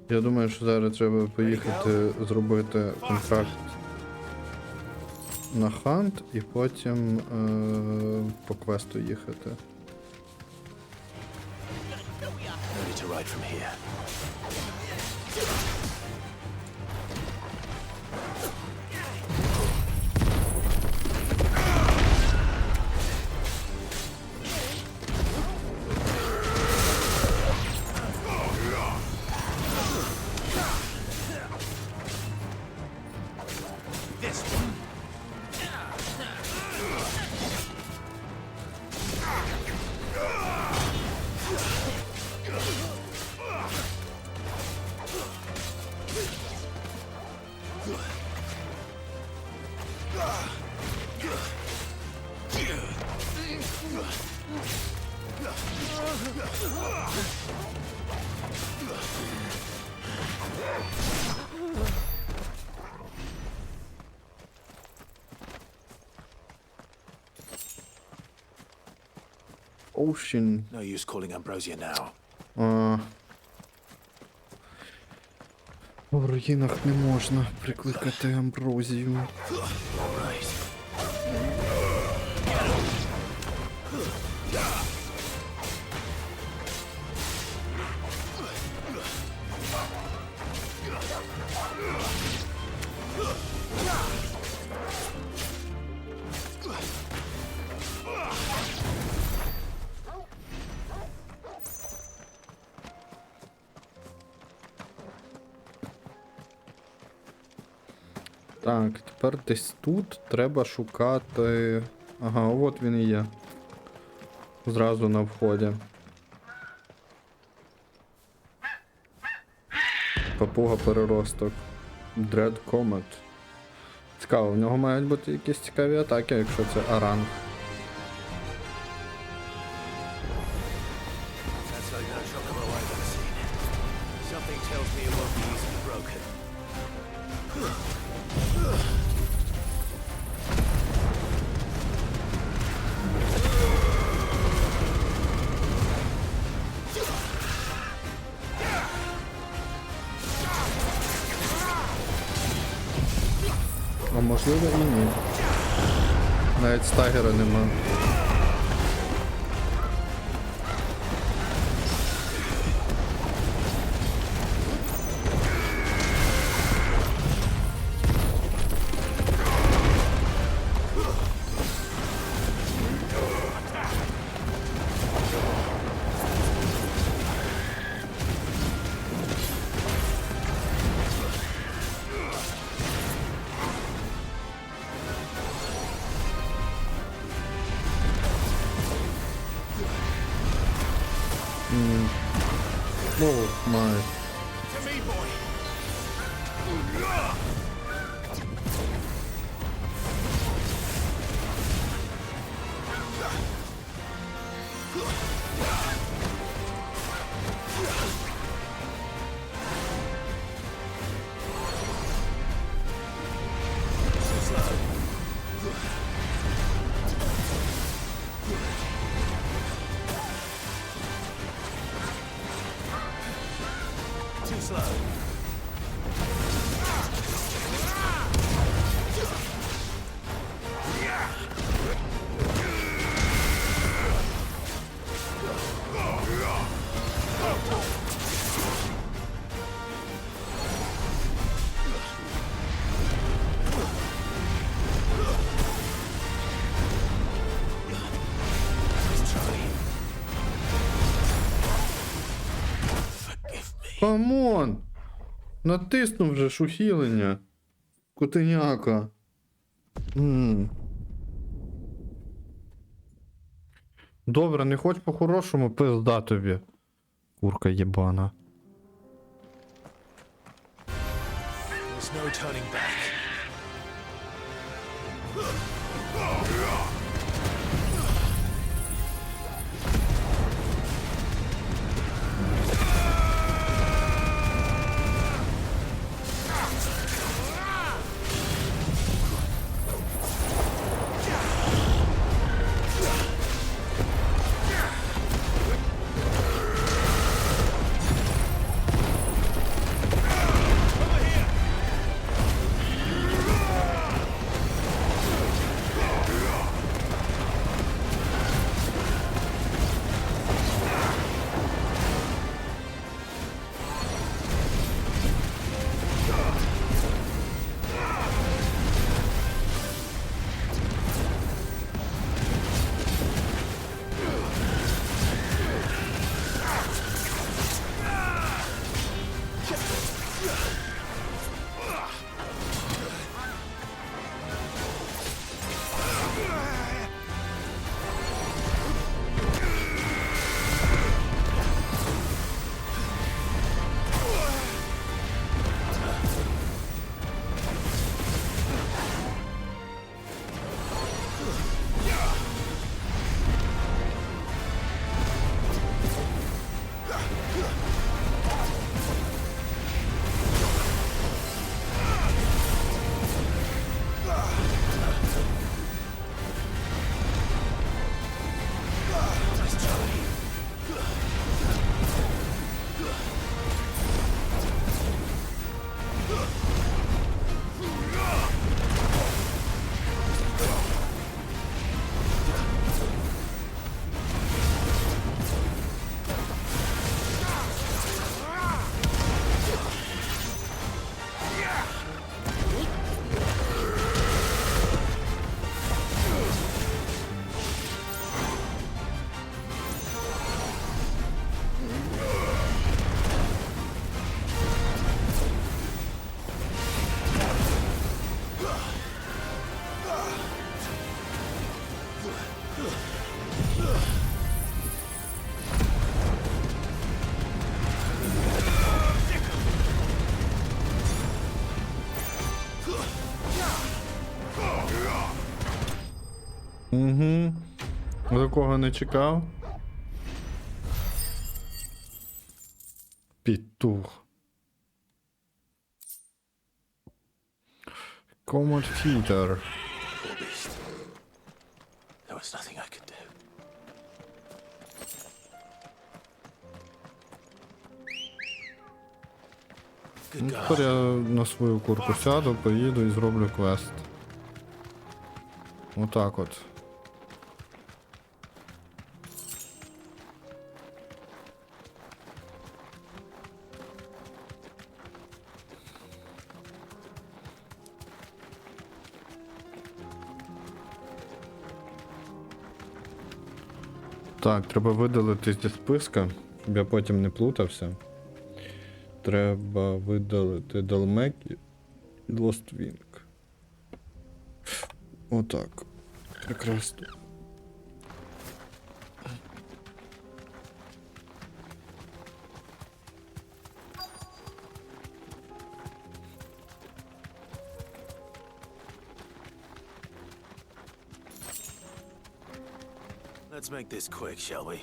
Speaker 1: Я думаю, що зараз треба поїхати зробити контракт на хант і потім по квесту їхати.
Speaker 3: Ready to ride from here.
Speaker 1: Ocean.
Speaker 3: No use calling Ambrosia now.
Speaker 1: В руїнах не можна прикликати Амброзію.
Speaker 3: Right.
Speaker 1: Так, тепер десь тут треба шукати. Ага, от він і є. Зразу на вході. Папуга переросток. Dread Comet. Цікаво, в нього мають бути якісь цікаві атаки, якщо це Аранг.
Speaker 3: That's like no chocobo I've ever seen. Something tells me it won't be easily broken.
Speaker 1: А можливо і ні. Навіть стагера нема. Oh my.
Speaker 11: To me, boy.
Speaker 3: Too slow.
Speaker 1: Камон! Натиснув вже ж ухилення. Котеняка. Добре, не хоч по-хорошому, пизда тобі. Курка єбана.
Speaker 3: There's no turning back.
Speaker 1: Угу. Такого не чекав. Петух. Common feeder.
Speaker 3: Poor beast. There was nothing I could do. Good
Speaker 1: Тепер
Speaker 3: God.
Speaker 1: я на свою курку сяду, поїду і зроблю квест. Отак от. Так, треба видалити зі списка, щоб я потім не плутався. Треба видалити Далмек і Лоствінг. Отак. Прекрасно.
Speaker 3: Let's make this quick, shall we?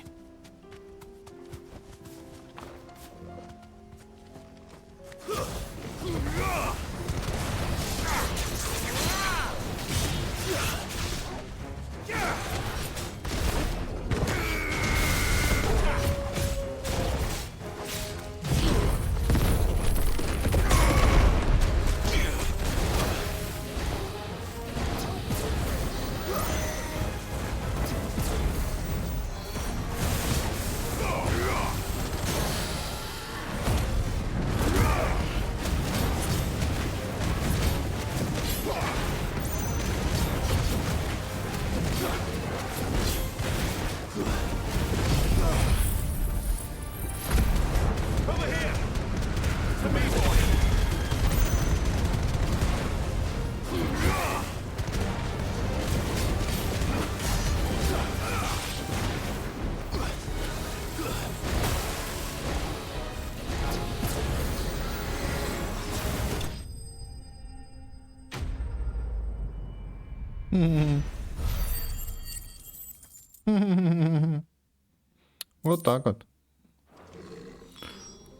Speaker 1: Вот так от.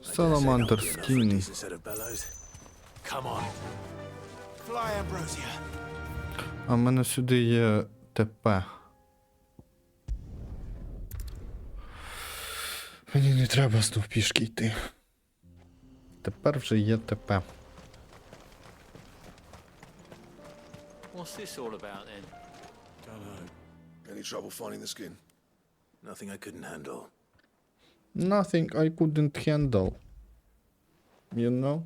Speaker 1: Саламандр скін.
Speaker 3: Decent set of bellows. Come on. Fly, Ambrosia.
Speaker 1: А в мене сюди є ТП. Мені не треба знов пішки йти. Тепер вже є ТП.
Speaker 8: What's this all about then?
Speaker 7: Any trouble finding the skin?
Speaker 3: Nothing I couldn't handle.
Speaker 1: Nothing I couldn't handle. You know?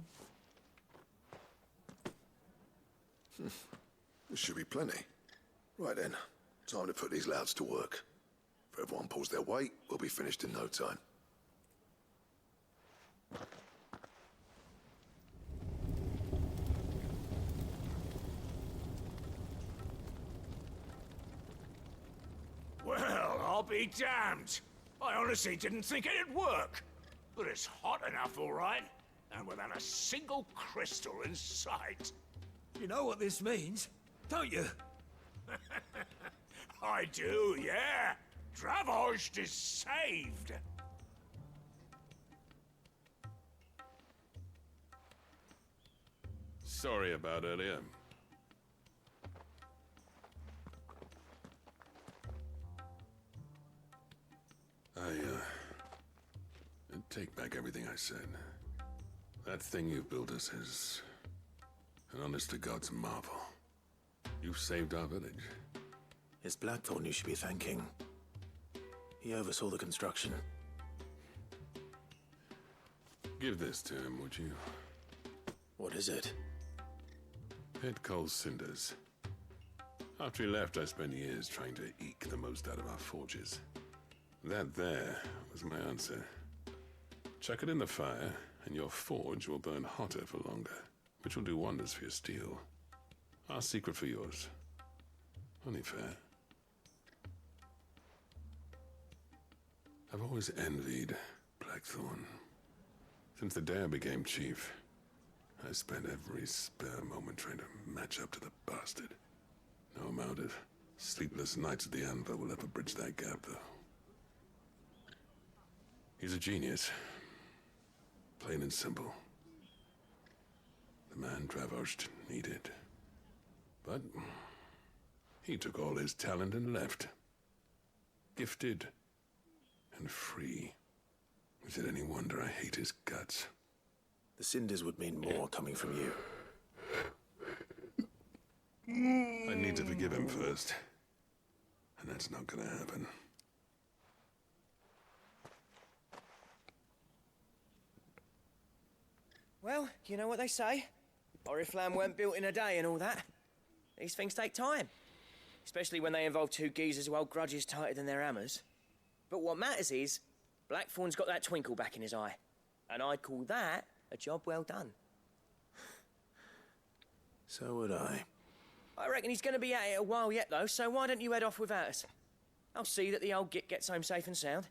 Speaker 7: This should be plenty. Right then, time to put these louds to work. If everyone pulls their weight, we'll be finished in no time.
Speaker 11: Well, I'll be damned. I honestly didn't think it'd work. But it's hot enough, all right. And without a single crystal in sight.
Speaker 2: You know what this means, don't you?
Speaker 11: I do, yeah. Dravost is saved.
Speaker 9: Sorry about earlier. I take back everything I said. That thing you built us is an honest-to-God's marvel. You've saved our village.
Speaker 3: It's Blackthorn you should be thanking. He oversaw the construction.
Speaker 9: Give this to him, would you?
Speaker 3: What is it?
Speaker 9: Pit Cole's cinders. After he left, I spent years trying to eke the most out of our forges. That there was my answer. Chuck it in the fire, and your forge will burn hotter for longer, which will do wonders for your steel. Our secret for yours. Only fair. I've always envied Blackthorn. Since the day I became chief, I spent every spare moment trying to match up to the bastard. No amount of sleepless nights at the Anvil will ever bridge that gap, though. He's a genius. Plain and simple. The man Dravosht needed. But he took all his talent and left. Gifted and free. Is it any wonder I hate his guts?
Speaker 3: The cinders would mean more coming from you.
Speaker 9: I need to forgive him first. And that's not gonna happen.
Speaker 5: Well, you know what they say. Oriflamme weren't built in a day and all that. These things take time. Especially when they involve two geezers who hold grudges tighter than their hammers. But what matters is, Blackthorn's got that twinkle back in his eye. And I'd call that a job well done.
Speaker 3: So would I.
Speaker 5: I reckon he's going to be at it a while yet, though, so why don't you head off without us? I'll see that the old git gets home safe and sound.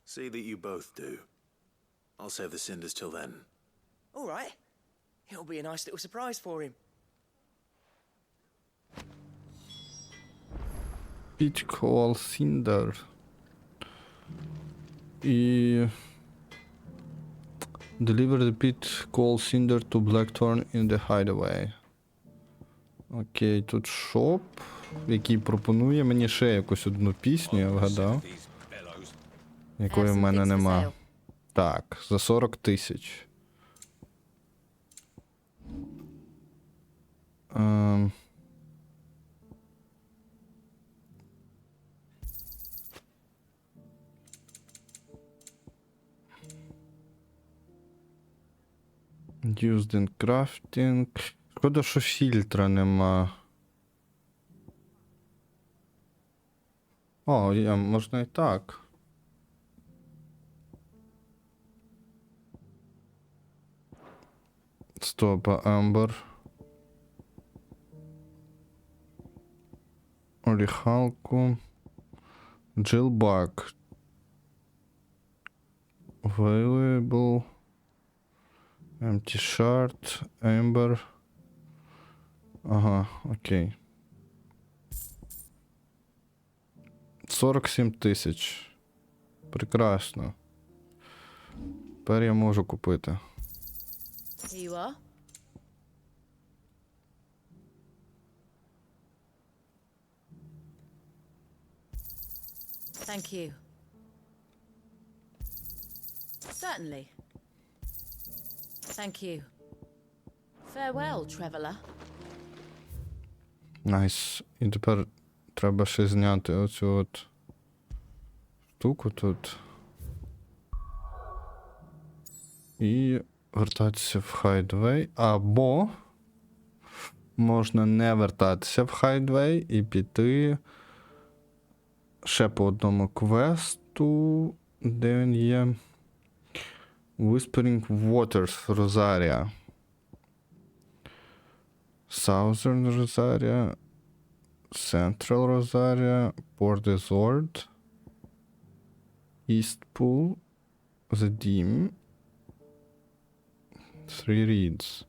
Speaker 3: See that you both do. I'll save the cinders till then.
Speaker 5: All right. It'll be a nice little surprise for him.
Speaker 1: Pitch Call Cinder. І... Deliver the pit call cinder to Blackthorn in the hideaway. Окей, тут шоп, який пропонує мені ще якусь одну пісню, я вгадав. Якої в мене нема. Так, за 40 тисяч. Used in crafting. Шкода, що фільтра нема. О, можна і так. Стопа, амбер. Оріхалку. Джилбак. Available. Empty shard, Ember. Ага, окей. 47 тисяч. Прекрасно. Тепер я можу купити.
Speaker 12: Here you are. Thank you. Certainly. Thank you. Farewell, traveler.
Speaker 1: Найс. І тепер треба ще зняти оцю от штуку тут. І вертатися в Хайдвей. Або можна не вертатися в Хайдвей і піти ще по одному квесту, де він є. Whispering Waters, Rosaria. Southern Rosaria. Central Rosaria. Port Resort. East Pool. The Dim. 3 Reads.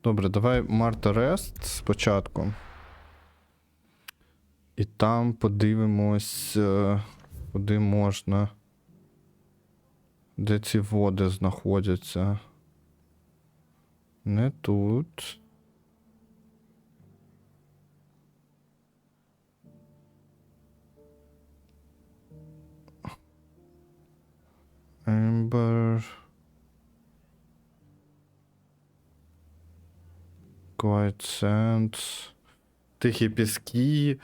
Speaker 1: Добре, давай Марта Рест спочатку. І там подивимось, куди можна. Де ці води знаходяться? Не тут. Ember. Quiet Sands. Тихі піски.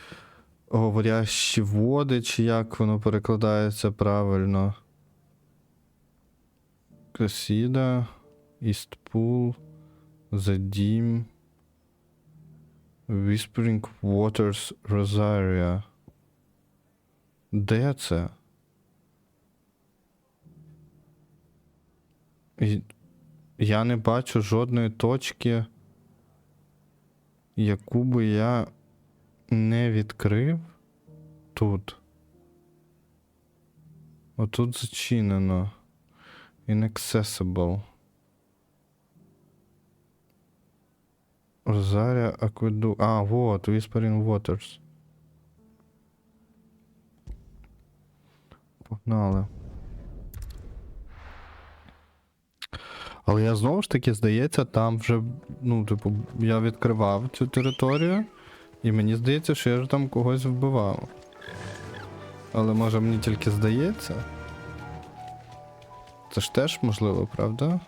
Speaker 1: Говорящі води, чи як воно перекладається правильно. Кресіда, Істпул, The Dim, Whispering Waters, Rosaria. Де це? Я не бачу жодної точки, яку би я не відкрив тут. Отут зачинено. Inaccessible. Розарія Акведу. А, вот, Whispering Waters. Погнали. Але я знову ж таки, здається, там вже, ну, типу, я відкривав цю територію, і мені здається, що я ж там когось вбивав. Але може мені тільки здається? Це ж теж можливо, правда?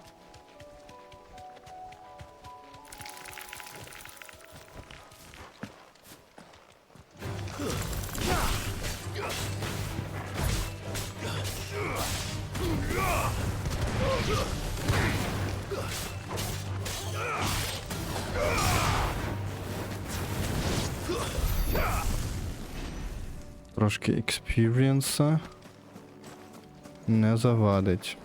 Speaker 1: Трошки експірієнса не завадить.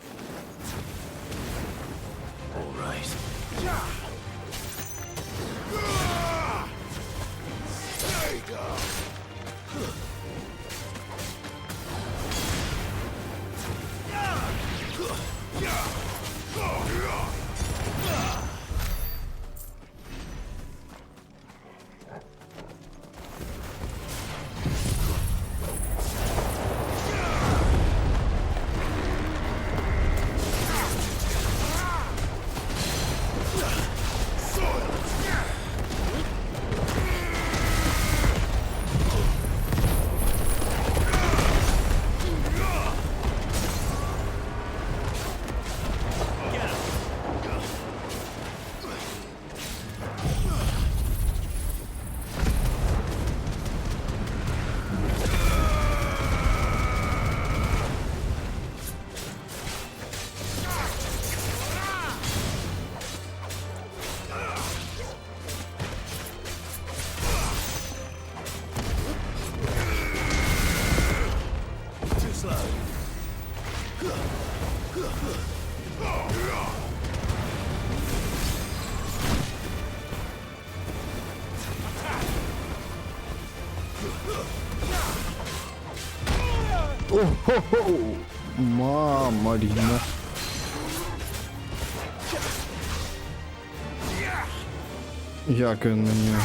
Speaker 1: О-хо-хо! Мама рідна. Як він мені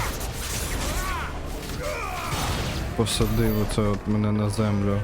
Speaker 1: посадив оце от мене на землю.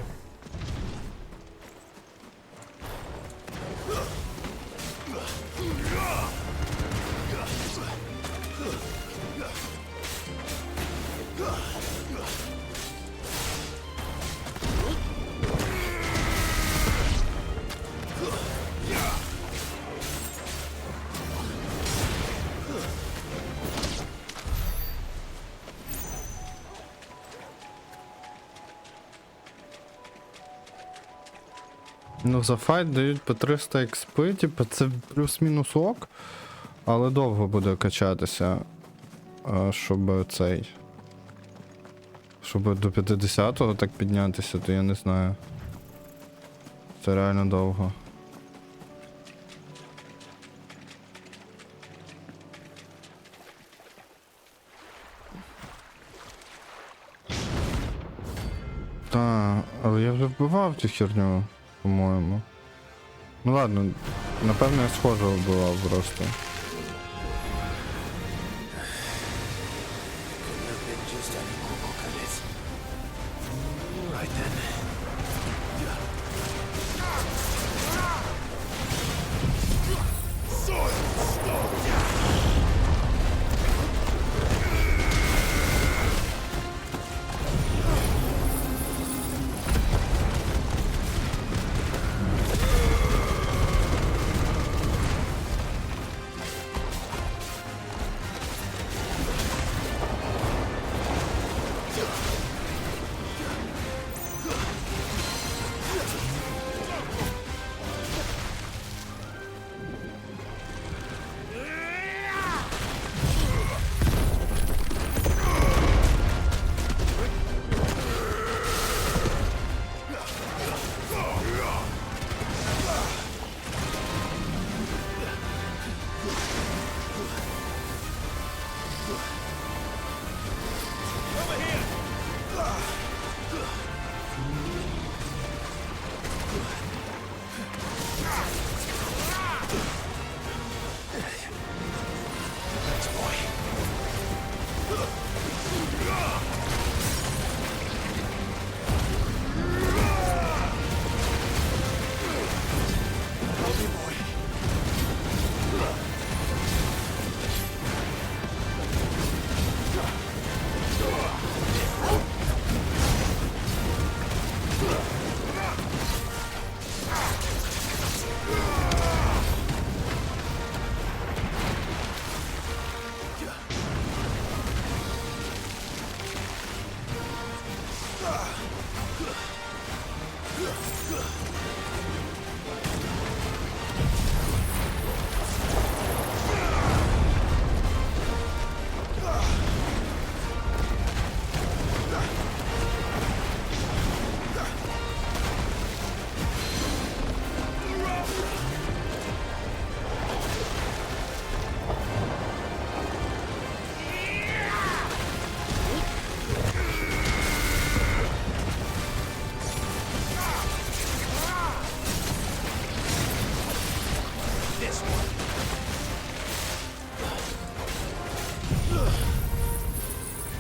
Speaker 1: Ну, за файт дають по 300 експи, типу це плюс-мінус ок, але довго буде качатися, щоб цей... Щоб до 50-го так піднятися, то я не знаю. Це реально довго. Так, але я вже вбивав цю херню, по-моєму. Ну ладно, напевно я схожого вбивав просто.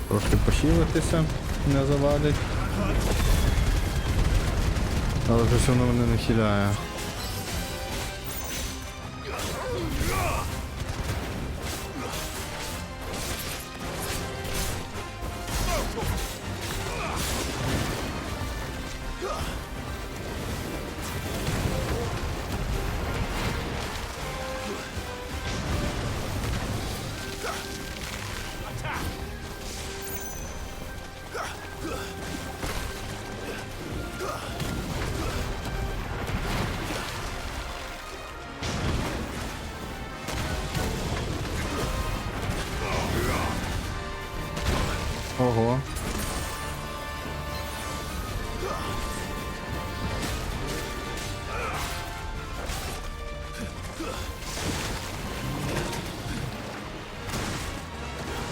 Speaker 1: Трошки похилитися не завадить. Але щось воно мене не хиляє. Ого.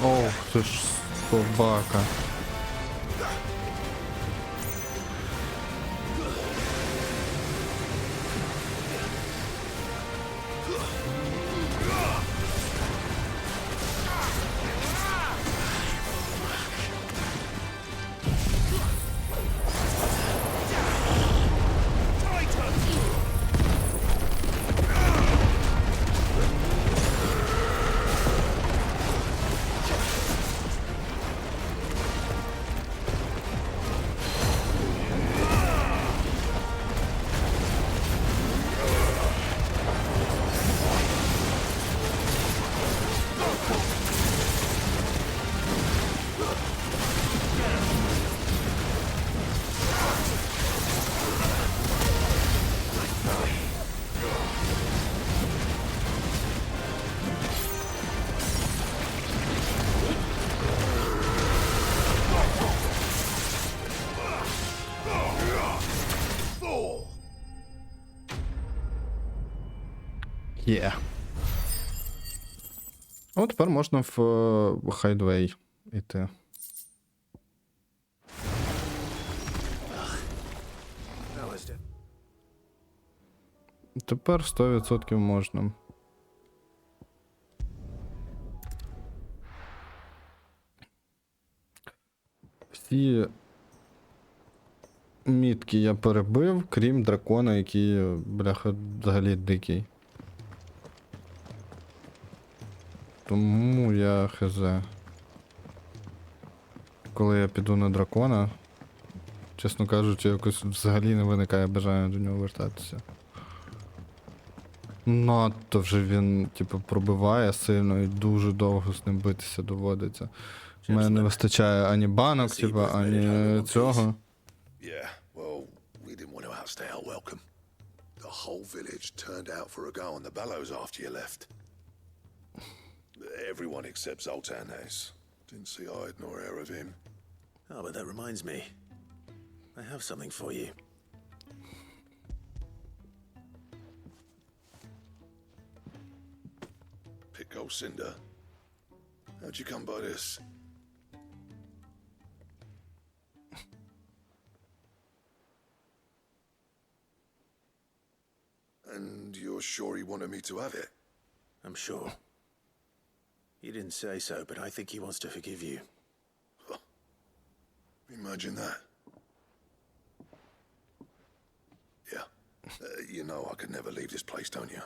Speaker 1: О, це ж собака. Є. От тепер можна в Хайдвей іти. Тепер 100% можна. Всі мітки я перебив, крім дракона, який, бляха, взагалі дикий. Тому я хз. Коли я піду на дракона, чесно кажучи, якось взагалі не виникає бажання до нього вертатися. Надто вже він, типу, пробиває сильно і дуже довго з ним битися доводиться. У мене не вистачає ані банок, типу, ані цього.
Speaker 7: Yeah, well, we didn't want to outstay our welcome. The whole village turned out for a go on the bellows after you left. Everyone except Zoltan has. Didn't see hide nor hair of him.
Speaker 3: Oh, but that reminds me. I have something for you.
Speaker 7: Pickle Cinder. How'd you come by this? And you're sure he wanted me to have it?
Speaker 3: I'm sure. He didn't say so, but I think he wants to forgive you.
Speaker 7: Imagine that. Yeah. You know I could never leave this place, don't you?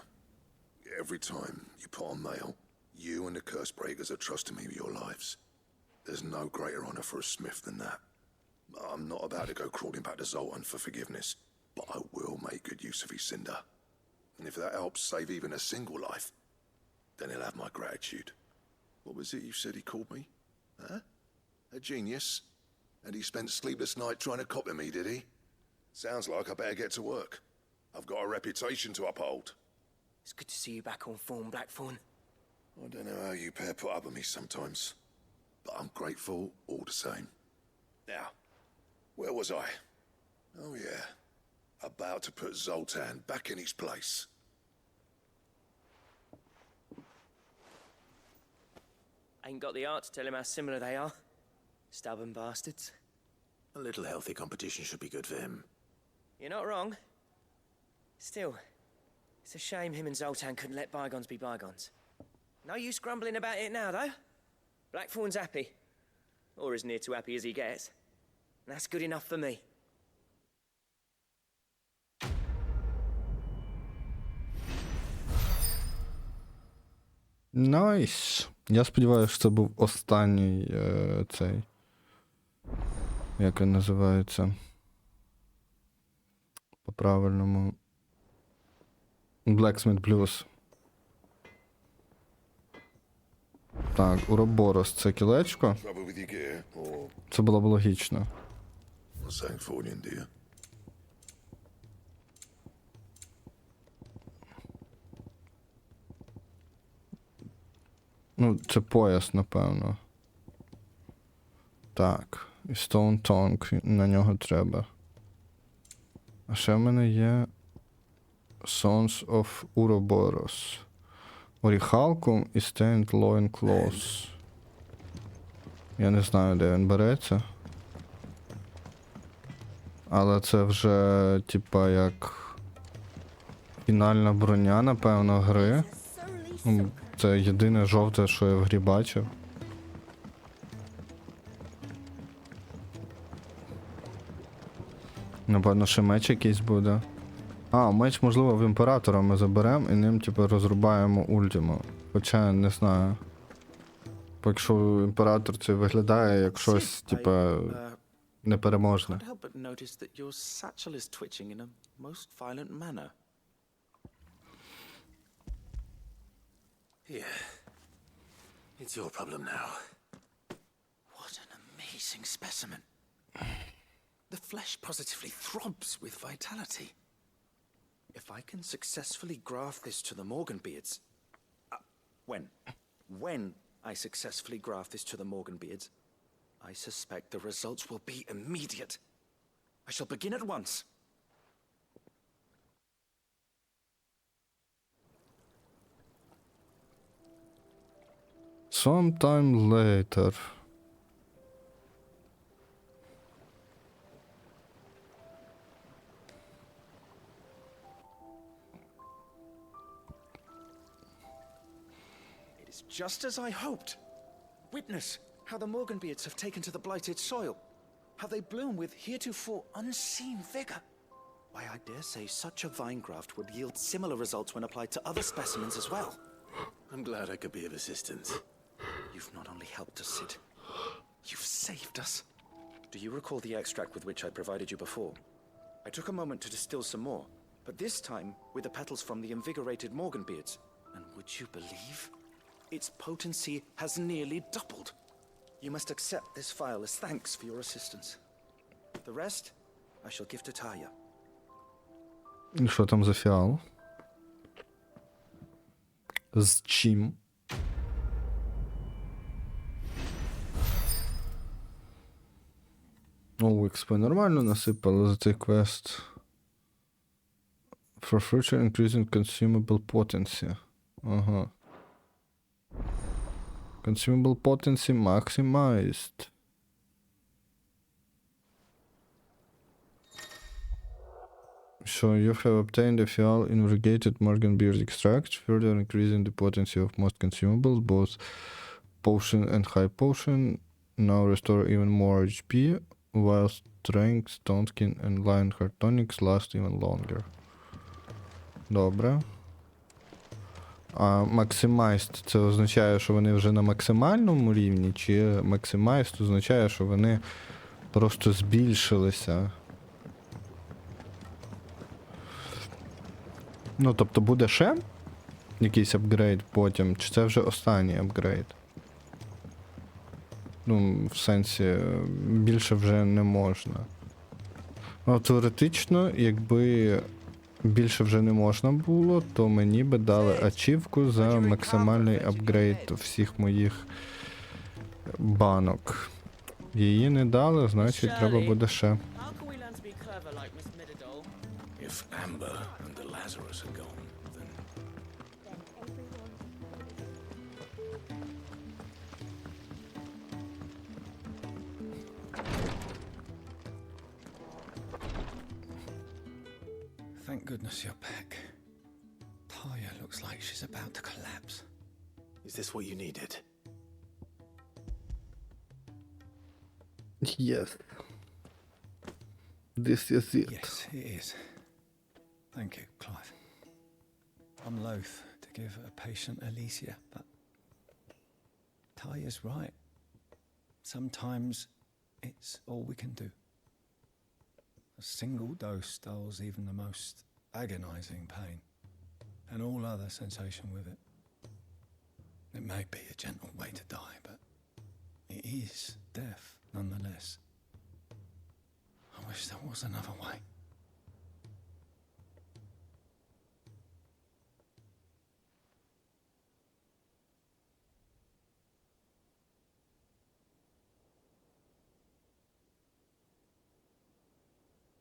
Speaker 7: Every time you put on mail, you and the curse breakers are trusting me with your lives. There's no greater honor for a smith than that. I'm not about to go crawling back to Zoltan for forgiveness, but I will make good use of his cinder. And if that helps save even a single life, then he'll have my gratitude. What was it you said he called me? Huh? A genius? And he spent sleepless night trying to copy me, did he? Sounds like I better get to work. I've got a reputation to uphold.
Speaker 5: It's good to see you back on form, Blackthorn.
Speaker 7: I don't know how you pair put up with me sometimes, but I'm grateful all the same. Now, where was I? Oh yeah, about to put Zoltan back in his place.
Speaker 5: Ain't got the art to tell him how similar they are. Stubborn bastards.
Speaker 3: A little healthy competition should be good for him.
Speaker 5: You're not wrong. Still, it's a shame him and Zoltan couldn't let bygones be bygones. No use grumbling about it now, though. Blackthorn's happy. Or as near to happy as he gets. And that's good enough for me.
Speaker 1: Найс. Я сподіваюся, що це був останній цей. Як він називається? По-правильному. Blacksmith Blues. Так, Уроборос це кілечко.
Speaker 7: Trouble with your gear, or
Speaker 1: Це було б логічно.
Speaker 7: something for you, dear?
Speaker 1: Ну, це пояс, напевно. Так. І Stone Tongue. На нього треба. А ще в мене є Sons of Uroboros. Оріхалкум і Stained Loin Cloth. Я не знаю, де він береться. Але це вже, типа, як фінальна броня, напевно, гри. Це єдине жовте, що я в грі бачив. Напевно, ще меч якийсь буде. А, меч, можливо, в імператора ми заберемо і ним, типу, розрубаємо ультиму. Хоча, не знаю. Поки що імператор це виглядає як щось, типу, непереможне.
Speaker 6: Can't help but notice that your satchel is twitching in a most violent manner.
Speaker 3: Yeah. It's your problem now.
Speaker 6: What an amazing specimen. The flesh positively throbs with vitality. If I can successfully graft this to the Morganbeards... When I successfully graft this to the Morganbeards, I suspect the results will be immediate. I shall begin at once.
Speaker 1: Sometime later.
Speaker 6: It is just as I hoped. Witness how the Morganbeards have taken to the blighted soil. How they bloom with heretofore unseen vigor. Why, I dare say such a vine graft would yield similar results when applied to other specimens as well.
Speaker 3: I'm glad I could be of assistance.
Speaker 6: You've not only helped us, Sid, you've saved us. Do you recall the extract with which I provided you before? I took a moment to distill some more, but this time with the petals from the invigorated Morganbeards. And would you believe? Its potency has nearly doubled. You must accept this file as thanks for your assistance. The rest, I shall give to Taya.
Speaker 1: І що там за фіал? З чим? О, XP нормально насипали за цей квест. For future increasing consumable potency. Ага. Consumable potency maximized. So you have obtained a fial invigorated Morganbeard extract, further increasing the potency of most consumables, both potion and high potion. Now restore even more HP, while strength, stone skin, and lionheart tonics last even longer. Добре. А Maximized це означає, що вони вже на максимальному рівні, чи Maximized означає, що вони просто збільшилися? Ну, тобто буде ще якийсь апгрейд потім, чи це вже останній апгрейд? Ну, в сенсі, більше вже не можна. Теоретично, якби більше вже не можна було, то мені би дали ачівку за максимальний апгрейд всіх моїх банок. Її не дали, значить треба буде ще.
Speaker 5: How can we learn to be clever like Miss Middledole?
Speaker 3: If Amber and the Lazarus are gone, then
Speaker 2: Thank goodness you're back. Talia looks like she's about to collapse.
Speaker 3: is this what you needed?
Speaker 1: Yes. This is it.
Speaker 2: Yes, it is. Thank you, Clive. I'm loath to give a patient Alicia, but Talia's right. Sometimes it's all we can do. A single dose dulls even the most agonizing pain, and all other sensation with it. It may be a gentle way to die, but it is death nonetheless. I wish there was another way.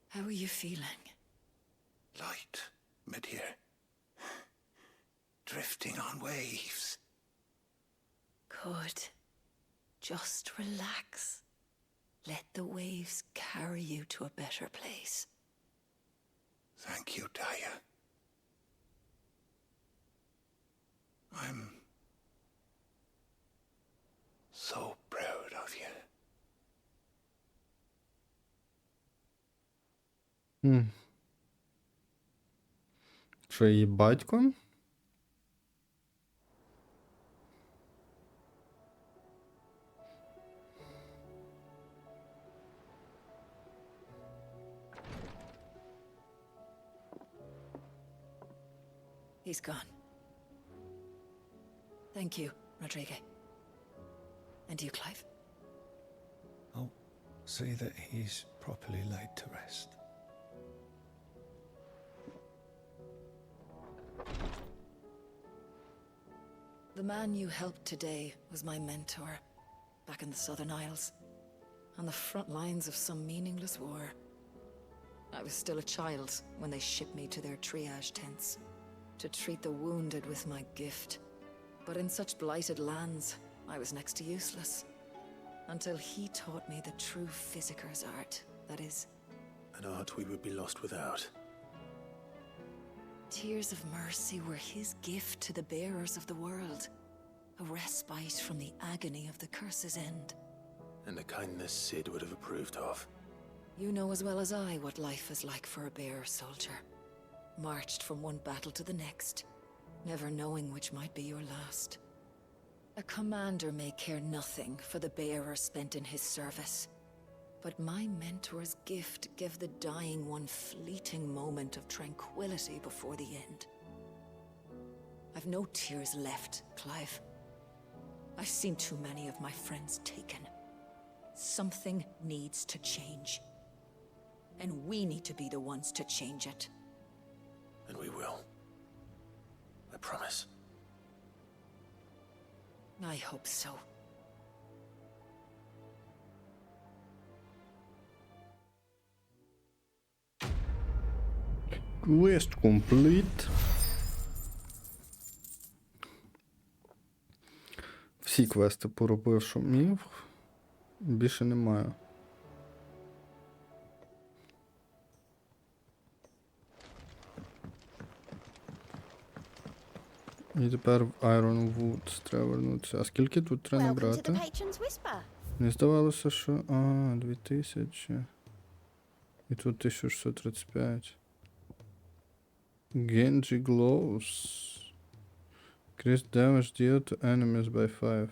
Speaker 4: How are you feeling?
Speaker 7: Light, mid-here. Drifting on waves.
Speaker 4: Good. Just relax. Let the waves carry you to a better place.
Speaker 7: Thank you, Talia. I'm so proud of you.
Speaker 1: Що, її батько?
Speaker 4: He's gone. Thank you, Rodrigo. And you, Clive?
Speaker 2: I'll see that he's properly laid to rest.
Speaker 4: The man you helped today was my mentor, back in the Southern Isles, on the front lines of some meaningless war. I was still a child when they shipped me to their triage tents, to treat the wounded with my gift. But in such blighted lands, I was next to useless, until he taught me the true physicker's art, that is.
Speaker 3: An art we would be lost without.
Speaker 4: Tears of mercy were his gift to the bearers of the world, a respite from the agony of the curse's end.
Speaker 3: And a kindness Sid would have approved of.
Speaker 4: You know as well as I what life is like for a bearer soldier. Marched from one battle to the next, never knowing which might be your last. A commander may care nothing for the bearer spent in his service, but my mentor's gift gave the dying one fleeting moment of tranquility before the end. I've no tears left, Clive. I've seen too many of my friends taken. Something needs to change. And we need to be the ones to change it.
Speaker 3: And we will. I promise.
Speaker 4: I hope so.
Speaker 1: Quest complete. Всі квести поробив, що міг. Більше немає. І тепер в Ironwood треба вернутися. А скільки тут треба набрати? Не здавалося, що... 2000. І тут 1635. Genji Glows. Increase damage deal to enemies by 5.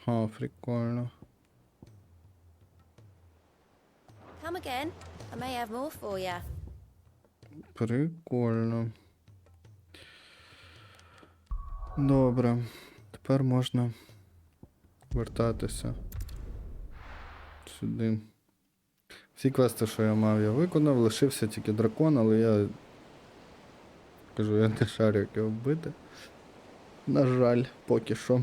Speaker 1: Ха, прикольно.
Speaker 10: Come again. I may have more for you.
Speaker 1: Прикольно. Добре. Тепер можна вертатися сюди. Всі квести, що я мав, я виконав, лишився тільки дракон, але я кажу, я не шарю, як його вбити. На жаль, поки що.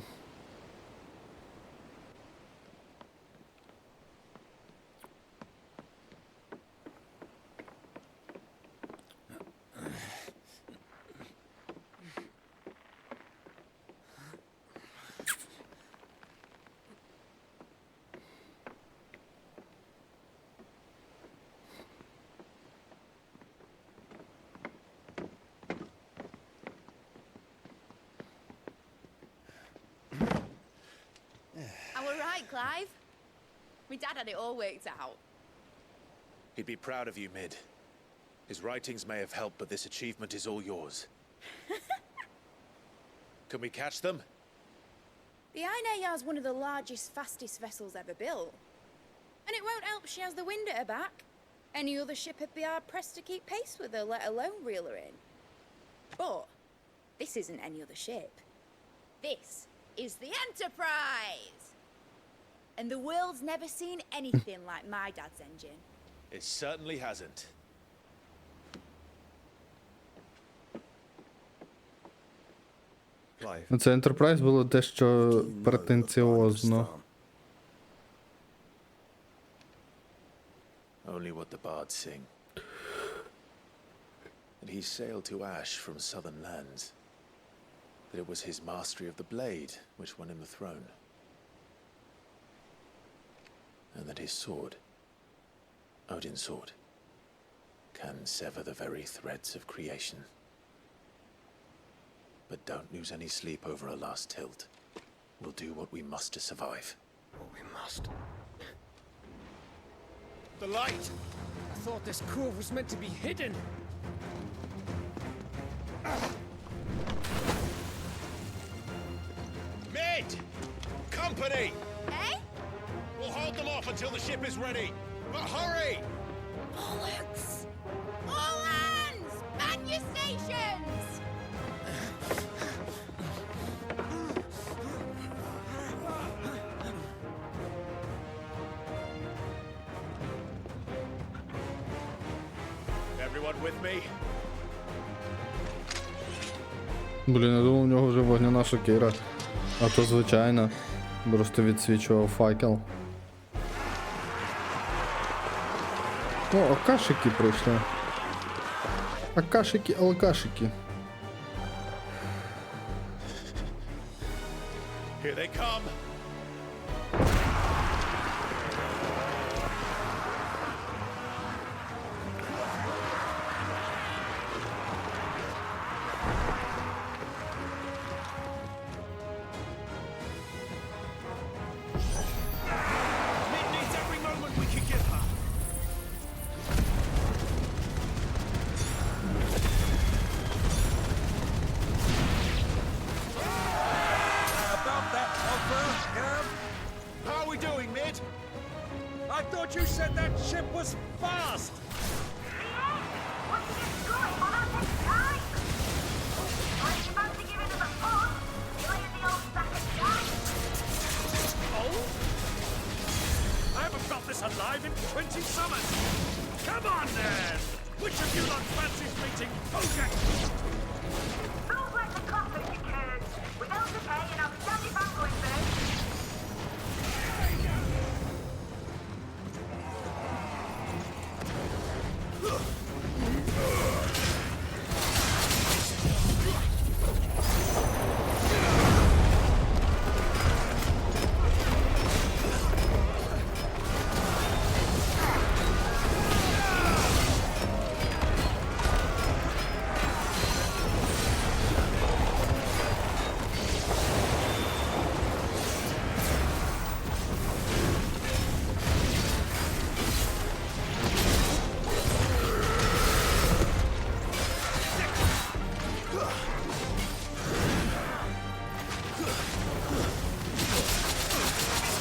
Speaker 12: I were right, Clive. My dad had it all worked out.
Speaker 3: He'd be proud of you, Mid. His writings may have helped, but this achievement is all yours. Can we catch them?
Speaker 10: The Ainayar's one of the largest, fastest vessels ever built. And it won't help she has the wind at her back. Any other ship would be hard-pressed to keep pace with her, let alone reel her in. But this isn't any other ship. This is the Enterprise! And the world's never seen anything like my dad's engine.
Speaker 3: It certainly hasn't.
Speaker 1: Це Enterprise було дещо претенціозно.
Speaker 3: Only what the bards sing. And he sailed to Ash from southern lands. That it was his mastery of the blade which won him the throne. And that his sword, Odin's sword, can sever the very threads of creation. But don't lose any sleep over a last tilt. We'll do what we must to survive.
Speaker 2: What we must. The light! I thought this cove was meant to be hidden.
Speaker 3: Mid! Company!
Speaker 10: Eh?
Speaker 3: We'll hold them off until the ship is ready. But hurry!
Speaker 10: Bollocks! All hands! Man your stations!
Speaker 3: Everyone with me?
Speaker 1: Блін, я думав, у нього вже вогняна шокира. А то звичайно. Просто відсвічував факел. О, акашики прийшли. Акашики, алкашики.
Speaker 3: Here they come!
Speaker 11: Mid needs every moment we can give her.
Speaker 13: About that offer, Gav?
Speaker 3: How are we doing, Mid?
Speaker 13: I thought you said that ship was fast!
Speaker 11: I haven't felt this alive in 20 summers. Come on, then. Which of you lot fancies meeting Bojack?
Speaker 14: Don't let the coffee you can. Without the pay and I'll stand it back going first.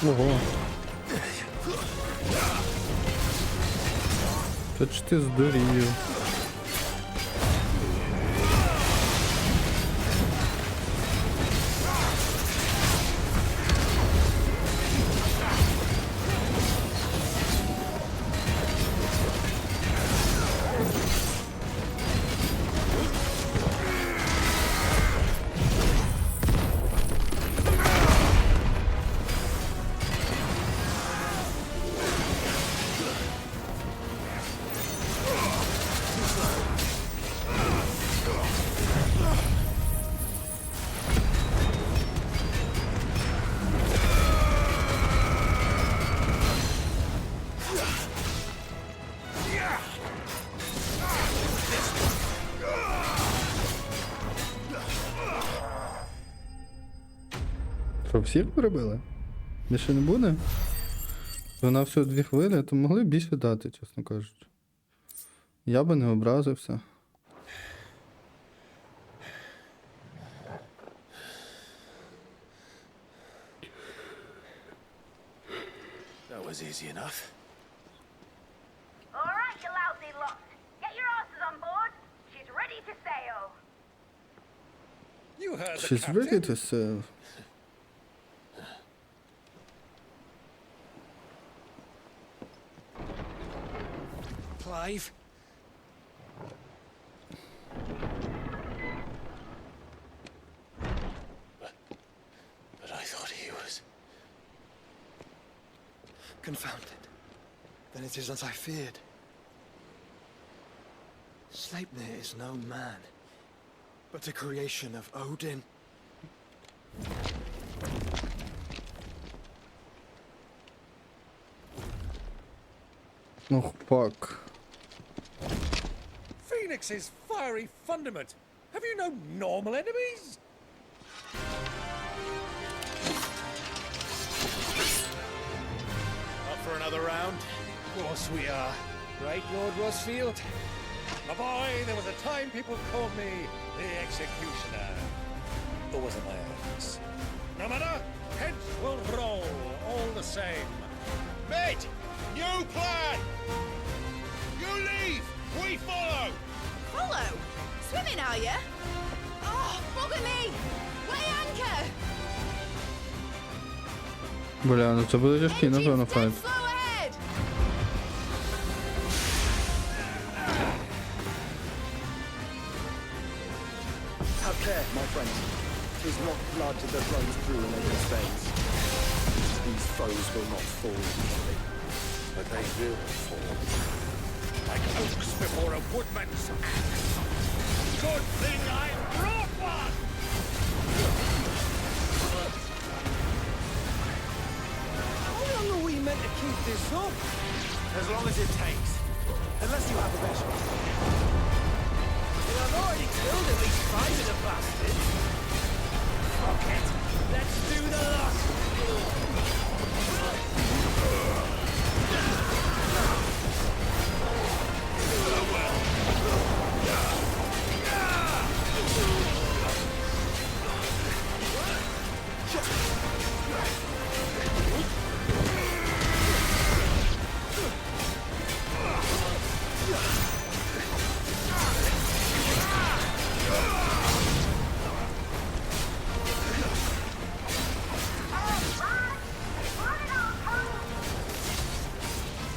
Speaker 1: Ого. Та чи ти здурів? Що, всіх перебили? Більше не буде? Вона всього 2 хвилини, то могли б більше дати, чесно кажучи. Я би не образився.
Speaker 3: That was easy enough.
Speaker 14: All right, you lousy lot. Get your asses on board. She's ready to sail.
Speaker 13: You heard the
Speaker 1: She's
Speaker 13: captain.
Speaker 1: ready to serve.
Speaker 13: Clive?
Speaker 3: But I thought he was...
Speaker 15: Confounded. Then it is as I feared. Sleipnir is no man, but a creation of Odin.
Speaker 1: Oh, fuck.
Speaker 13: Phoenix's fiery fundament. Have you no normal enemies?
Speaker 11: Up for another round?
Speaker 13: Of course we are. Right, Lord Rosfield? My boy, there was a time people called me the Executioner. Or was it my ex? No matter, heads will roll all the same.
Speaker 11: Mate! New plan! You leave! We follow!
Speaker 12: Follow? Swimming, are you? Oh, bugger me! Weigh anchor!
Speaker 1: Бля, ну це буде тяжкий, напевно, файт.
Speaker 12: Slow ahead!
Speaker 15: Have care, my friend. 'Tis not blood that runs through an enemy's veins. These foes will not fall easily, but they will fall.
Speaker 11: Like oaks before a woodman's axe. Good thing I brought one!
Speaker 13: How long are we meant to keep this up?
Speaker 3: As long as it takes. Unless you have a better.
Speaker 5: Well, I've already killed at least 5 of the bastards. Fuck it. Let's do the lot.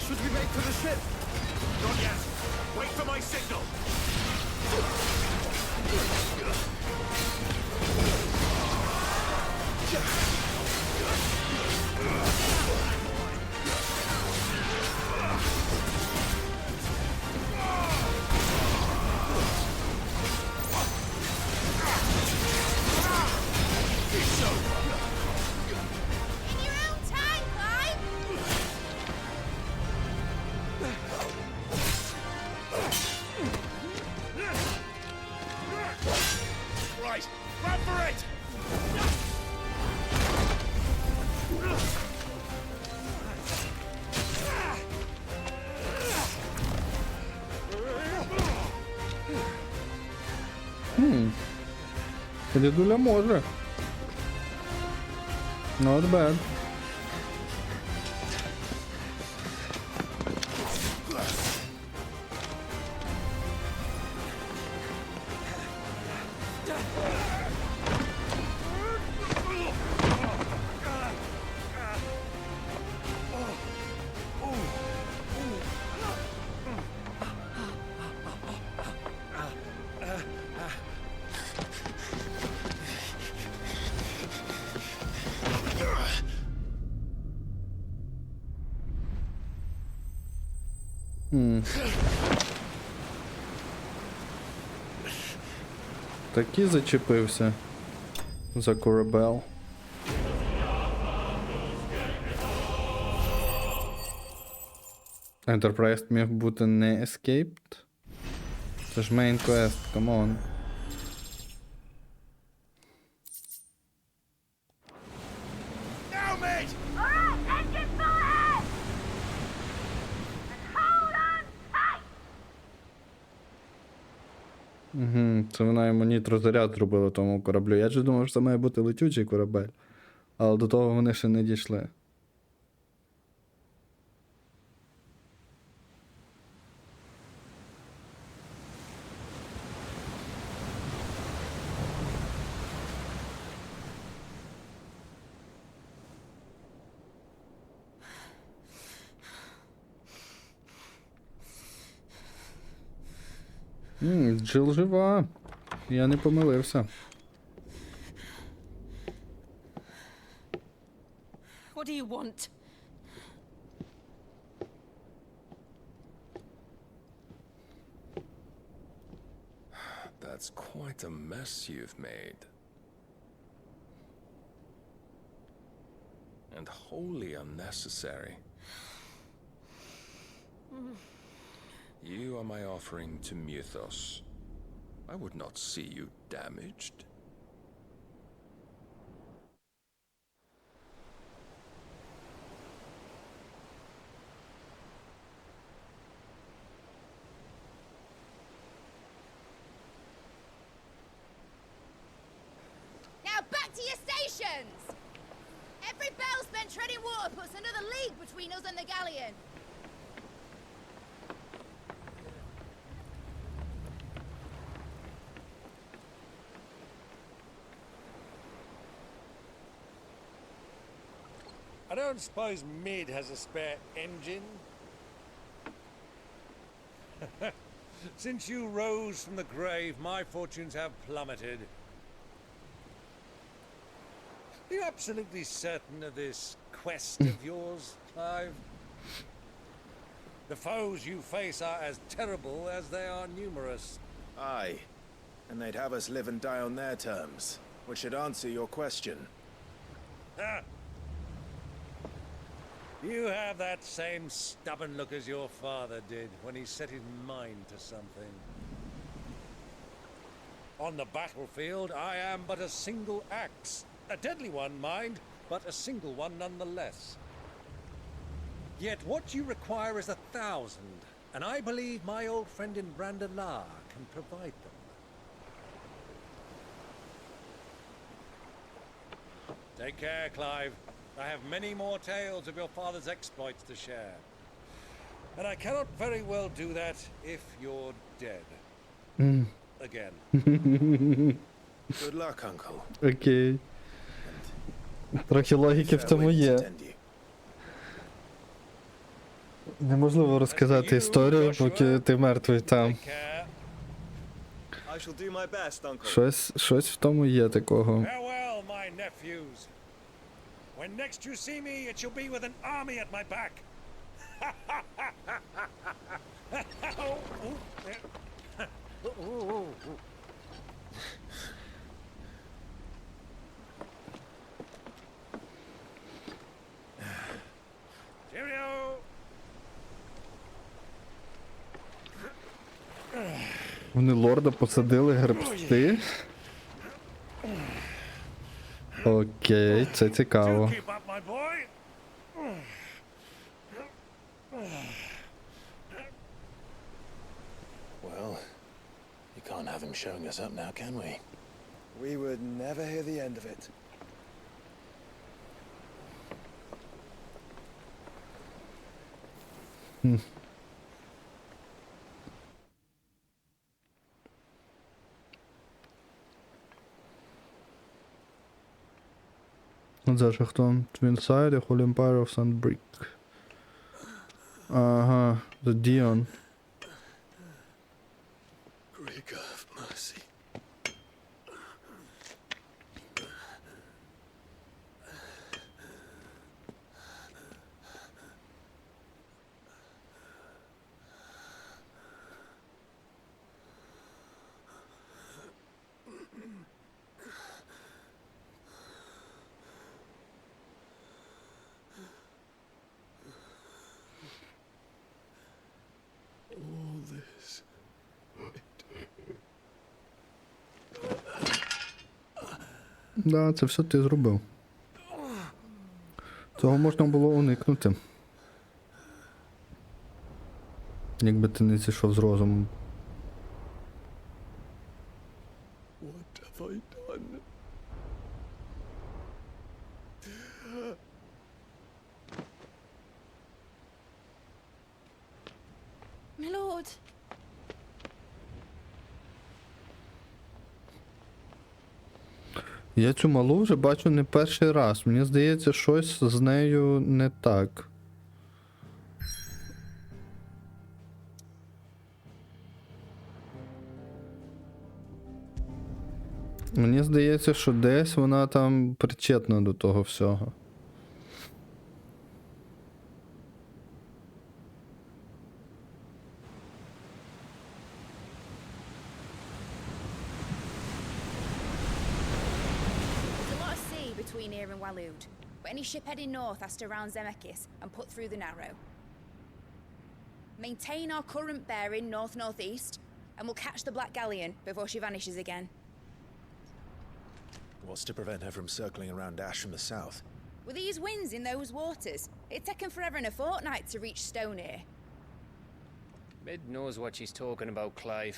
Speaker 15: Should we make for the ship?
Speaker 11: Not yet. Wait for my signal.
Speaker 12: In your own time, Clive!
Speaker 11: Right. Run for it!
Speaker 1: Дідуля може. Not bad. Таки зачепився за корабель. Enterprise міг бути не escaped. Це ж main quest, камон. Угу, це вона йому нітрозаряд зробила тому кораблю. Я ж думав, що це має бути летючий корабель. Але до того вони ще не дійшли. Джил жива. Я не помилився.
Speaker 4: What do you want?
Speaker 16: That's quite a mess you've made. And wholly unnecessary. You are my offering to Mythos. I would not see you damaged.
Speaker 10: Now back to your stations! Every bell spent treading water puts another league between us and the galleon.
Speaker 13: I don't suppose Mid has a spare engine? Since you rose from the grave, my fortunes have plummeted. Are you absolutely certain of this quest of yours, Clive? The foes you face are as terrible as they are numerous.
Speaker 3: Aye. And they'd have us live and die on their terms, which should answer your question.
Speaker 13: Ah. You have that same stubborn look as your father did when he set his mind to something. On the battlefield, I am but a single axe. A deadly one, mind, but a single one nonetheless. Yet what you require is 1,000, and I believe my old friend in Brandalar can provide them. Take care, Clive. I have many more tales of your father's exploits to share. And I cannot very well do that if you're dead. Again.
Speaker 3: Good luck, uncle.
Speaker 1: Окей. Трохи логіки в тому є. Неможливо розказати історію, поки ти мертвий там. Щось в тому є такого.
Speaker 13: Farewell, my nephews. When next you see me, it shall be with an army at my back. Cheerio.
Speaker 1: Вони лорда посадили гребсти. Окей, це цікаво.
Speaker 13: Keep up, my boy.
Speaker 3: Well, you can't have him showing us up now, can we?
Speaker 15: We would never hear the end of it.
Speaker 1: Це ж хто? Twin Side, Holy Empire of Sandbrick. Ага, The Dion.
Speaker 7: Greek of mercy. All this.
Speaker 1: Да, це все ти зробив. Цього можна було уникнути. Якби ти не зійшов з розуму. Я цю малу вже бачу не перший раз. Мені здається, щось з нею не так. Мені здається, що десь вона там причетна до того всього.
Speaker 10: There's a lot of sea between here and Waloed, but any ship heading north has to round Zemeckis and put through the Narrow. Maintain our current bearing north-northeast, and we'll catch the Black Galleon before she vanishes again.
Speaker 3: What's to prevent her from circling around Ash from the south?
Speaker 10: With these winds in those waters, it'd take 'em forever and a fortnight to reach Stonehere.
Speaker 5: Mid knows what she's talking about, Clive.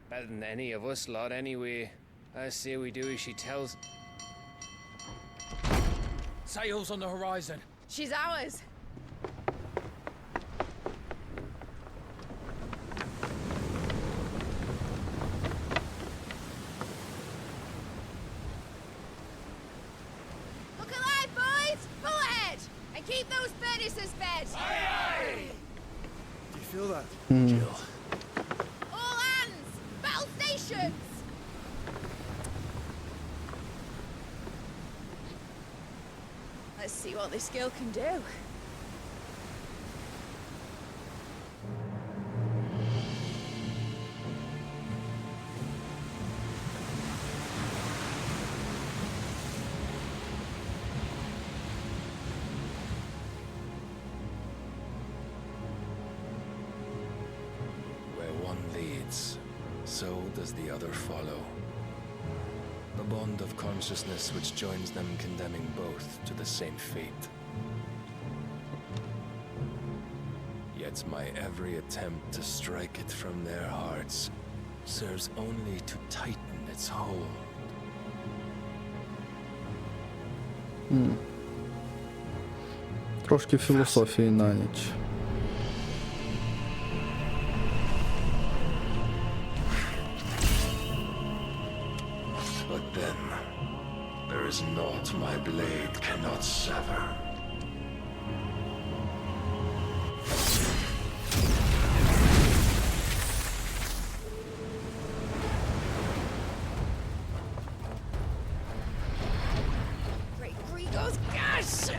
Speaker 5: Better than any of us lot, anyway. I say we do as she tells.
Speaker 8: Sails on the horizon.
Speaker 10: She's ours. Look alive, boys! Full ahead! And keep those furnaces fed! Aye, aye!
Speaker 3: Do you feel that,
Speaker 1: Hmm.
Speaker 3: Jill?
Speaker 10: All hands! Battle stations! Let's see what this girl can do.
Speaker 16: Where one leads, so does the other follow. The bond of consciousness which joins them condemning both to the same fate. Yet my every attempt to strike it from their hearts serves only to tighten its hold.
Speaker 1: Трошки філософії на ніч.
Speaker 16: But then, there is naught my blade cannot sever.
Speaker 10: Great Grigos gas!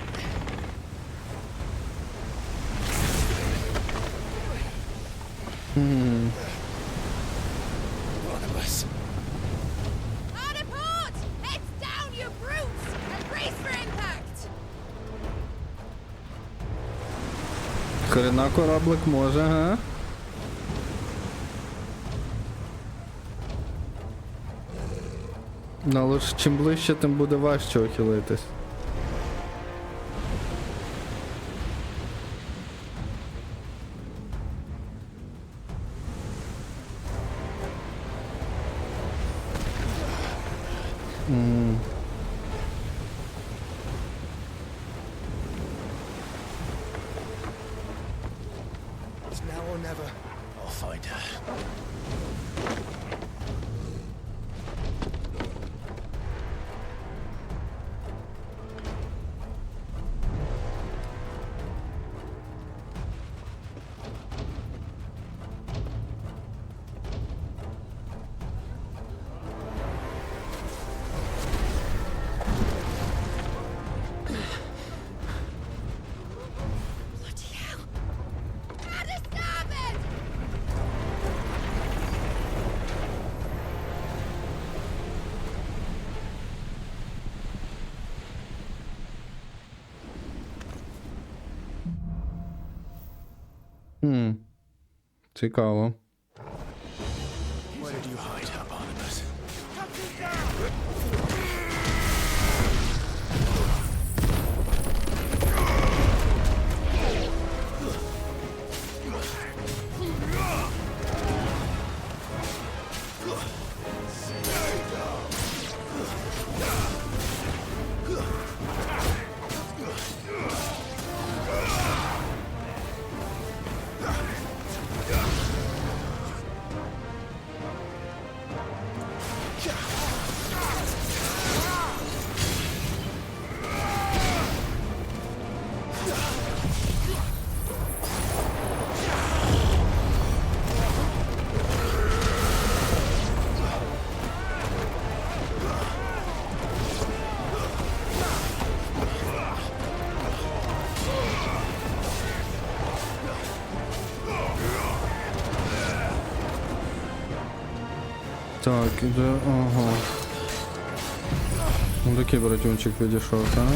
Speaker 3: Barnabas.
Speaker 10: Hard a port! Heads down, you brutes! And brace for impact!
Speaker 1: Хрена кораблик може, га? Ну, але ж чим ближче, тим буде важче ухилитись.
Speaker 3: It's now or never. I'll find her.
Speaker 10: Bloody hell! Hard a starboard!
Speaker 1: Цікаво.
Speaker 3: Where did you hide her, Barnabas?
Speaker 1: Так, іде, ага. Ну такий братюнчик підійшов, так?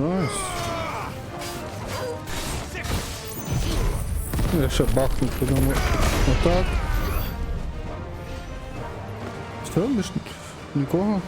Speaker 1: Найс. Я ще бахну подумав. Отак. Все, більш нікого.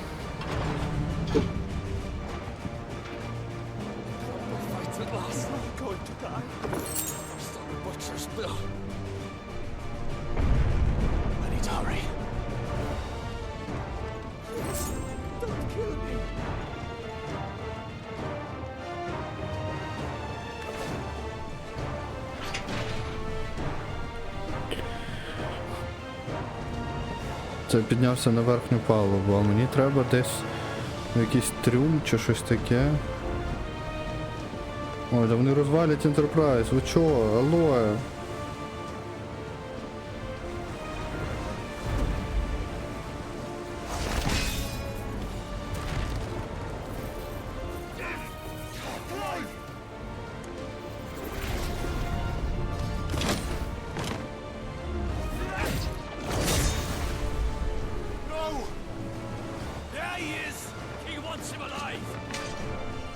Speaker 1: Це піднявся на верхню палубу, а мені треба десь в якийсь трюм чи щось таке. Ой, да вони розвалять Enterprise, ви чо? Алло?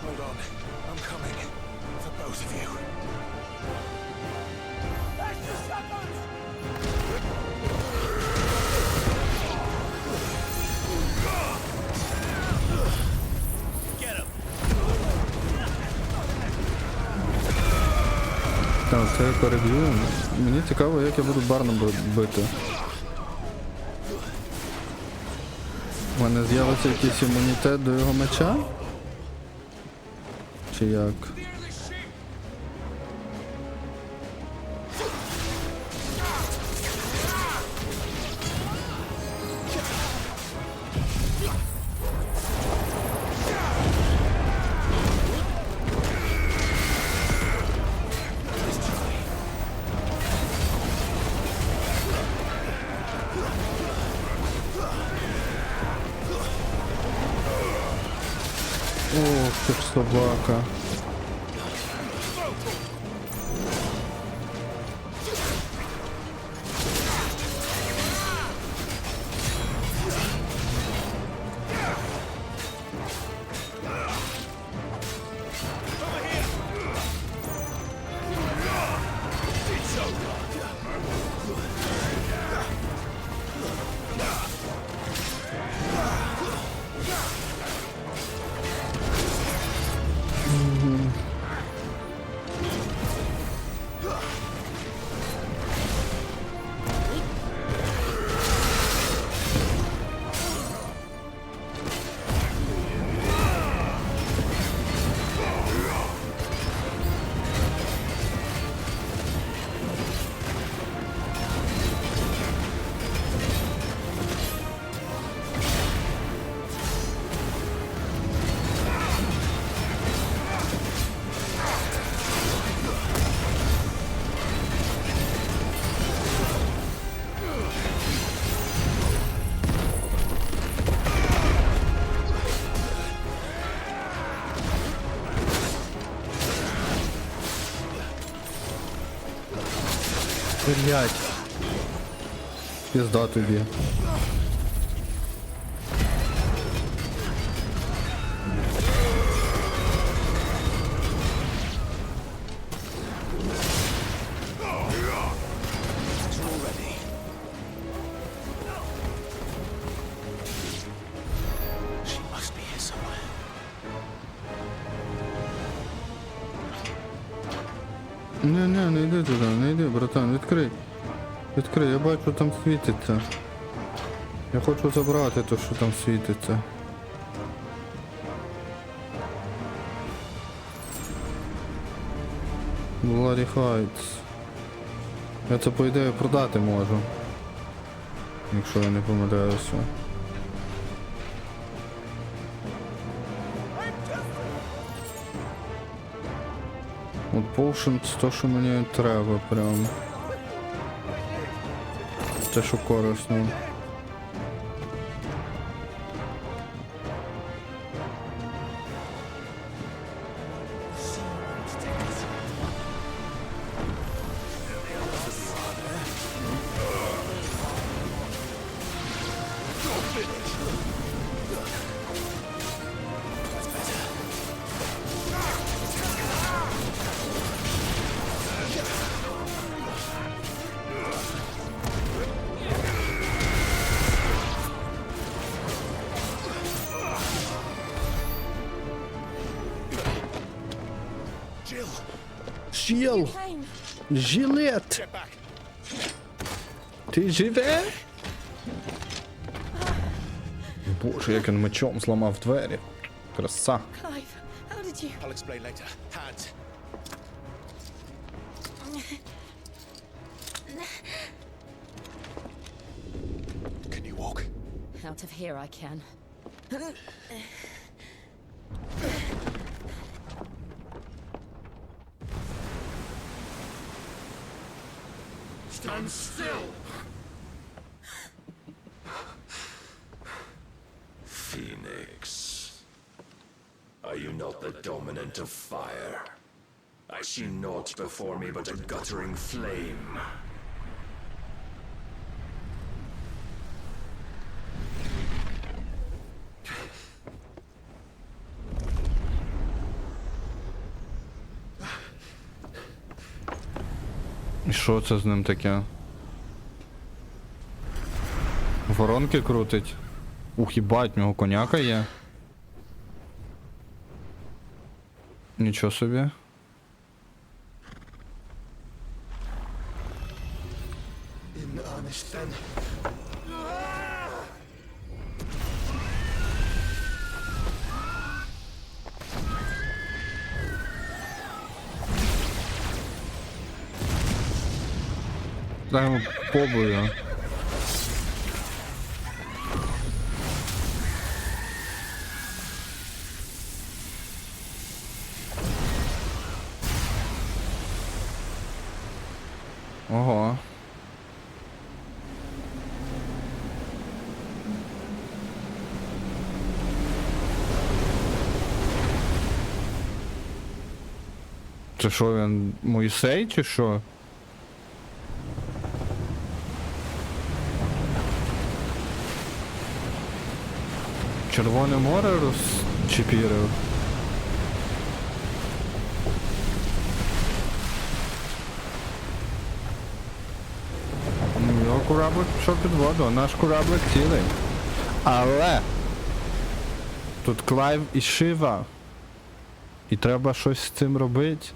Speaker 3: Hold on. I'm coming. For both of you.
Speaker 1: Так, це я переб'ю. Мені цікаво, як я буду Барном бити. У мене з'явиться якийсь імунітет до його меча? Чи як? Ох, ти ж собака. Блять. пізда тобі. Не йди туди, не йди, братан, відкрий. Відкрий, я бачу, там світиться. Я хочу забрати те, що там світиться. Bloody Heights. Я це, по ідеї, продати можу. Якщо я не помиляюся. От Potions, то, що мені треба прям. Те, що корисно. Жіл! Жилет! Ти живе? Боже, як він мечом зламав двері. Краса.
Speaker 12: Clive, how did you...
Speaker 6: I'll explain later. Hands.
Speaker 3: Can you walk?
Speaker 12: Out of here I can.
Speaker 11: Stand still!
Speaker 16: Phoenix. Are you not the dominant of fire? I see naught before me but a guttering flame.
Speaker 1: І що це з ним таке? Воронки крутить? Ух, їбать, в нього коняка є. Нічого собі. Дай йому побою. Ого. Це що, він Мойсей чи що? Червоне море розчепірив. Його кораблик пішов під воду, а наш кораблик цілий. Але тут Клайв і Шива. І треба щось з цим робити.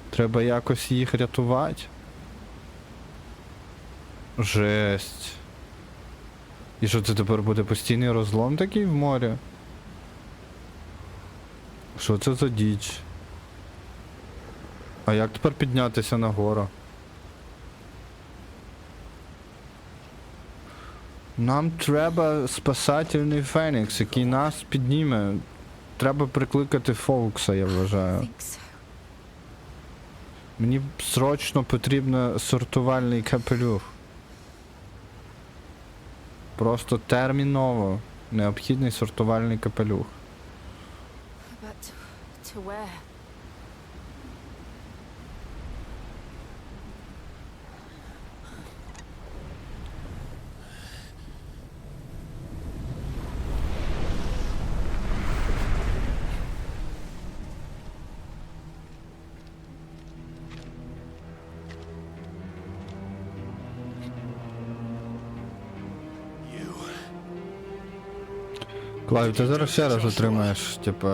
Speaker 1: Треба якось їх рятувати. Жесть. І що це тепер буде постійний розлом такий в морі? Що це за діч? А як тепер піднятися нагору? Нам треба спасательний Фенікс, який нас підніме. Треба прикликати Фоукса, я вважаю. Мені срочно потрібен сортувальний капелюх. Просто терміново необхідний сортувальний капелюх.
Speaker 12: But to where?
Speaker 1: Клайв, ти зараз ще раз отримаєш, типа...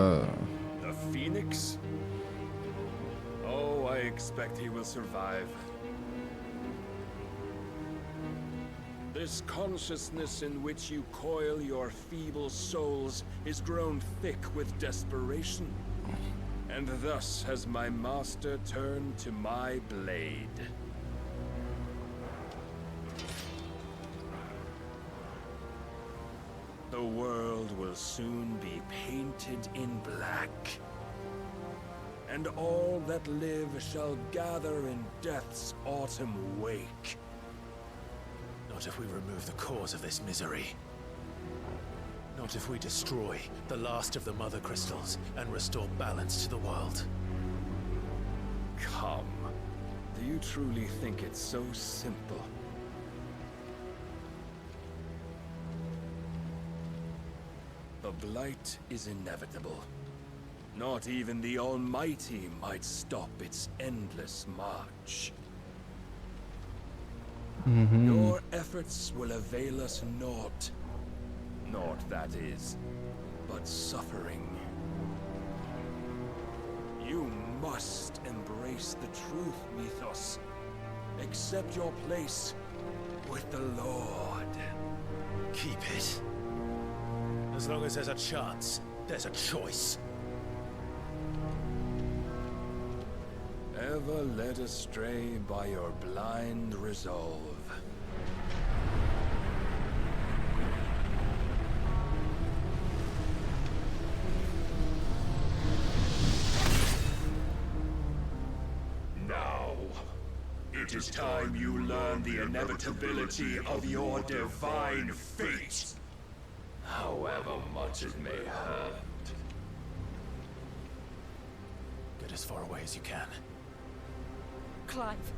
Speaker 16: The Phoenix? Oh, I expect he will survive. This consciousness in which you coil your feeble souls is grown thick with desperation. And thus has my master turned to my blade. The world will soon be painted in black. And all that live shall gather in death's autumn wake.
Speaker 3: Not if we remove the cause of this misery. Not if we destroy the last of the Mother Crystals and restore balance to the world.
Speaker 16: Come. Do you truly think it's so simple? The Blight is inevitable. Not even the Almighty might stop its endless march. Your efforts will avail us naught. Naught, that is, but suffering. You must embrace the truth, Mythos. Accept your place with the Lord.
Speaker 3: Keep it. As long as there's a chance, there's a choice.
Speaker 16: Ever led astray by your blind resolve.
Speaker 11: Now, it is time you learn the inevitability of your divine fate. However much it may hurt.
Speaker 3: Get as far away as you can.
Speaker 4: Clive,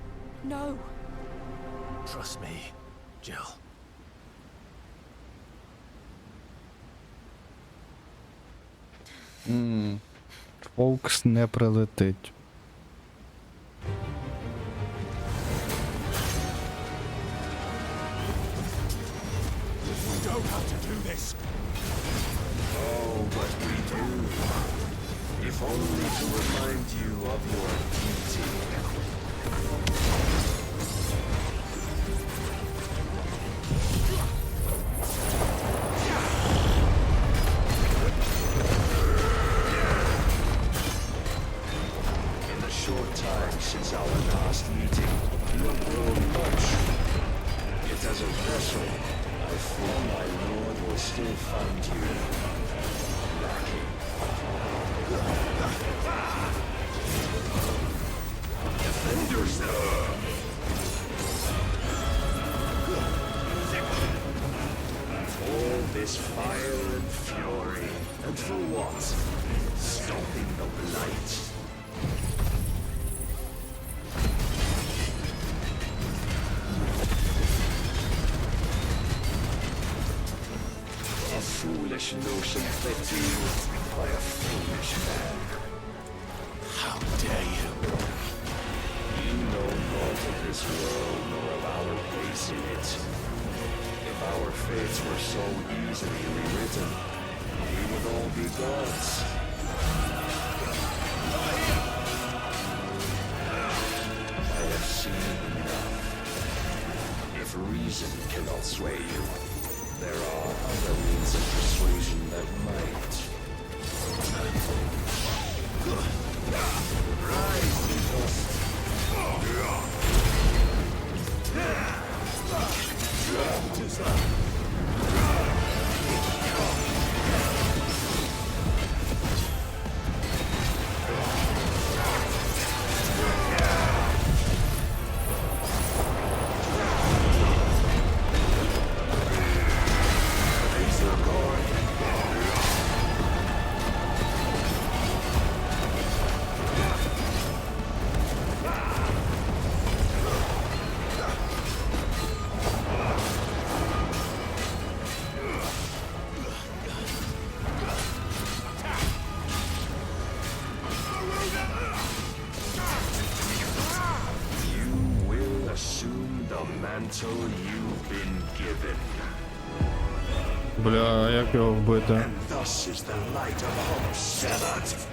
Speaker 4: no.
Speaker 3: Trust me, Jill.
Speaker 1: Фолкс не прилетить.
Speaker 11: We don't have to do this.
Speaker 16: Oh, but we do. If only to remind you of your duty. In the short time since our last meeting, you have grown much. Yet as a vessel, I fear my lord will still find you lacking. Defenders! All this fire and fury, and for what? Stopping the blight. A foolish notion fed to you by a foolish man.
Speaker 3: How dare you?
Speaker 16: You know naught of this world nor of our place in it. If our fates were so easily rewritten, we would all be gods. I have seen enough. If reason cannot sway you, there are other means of persuasion that might. Rise, Mythos. Mantle you've been given.
Speaker 1: Бля, а як його вбити?
Speaker 11: And thus is the light of hope severed.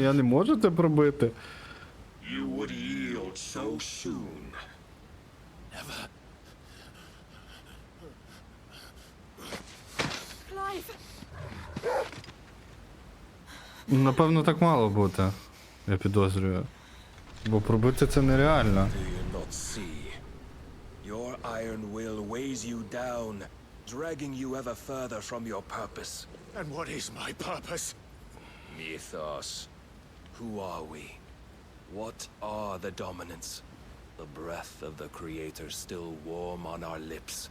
Speaker 1: Я не можу це пробити?
Speaker 11: You would yield so soon. Never.
Speaker 4: Clive!
Speaker 1: Напевно, так мало бути. Я підозрюю. Бо пробити це нереально.
Speaker 13: Do you not see? Your iron will weighs you down, dragging you ever further from your purpose.
Speaker 11: And what is my purpose?
Speaker 13: Mythos. Who are we? What are the dominants? The breath of the Creator still warm on our lips.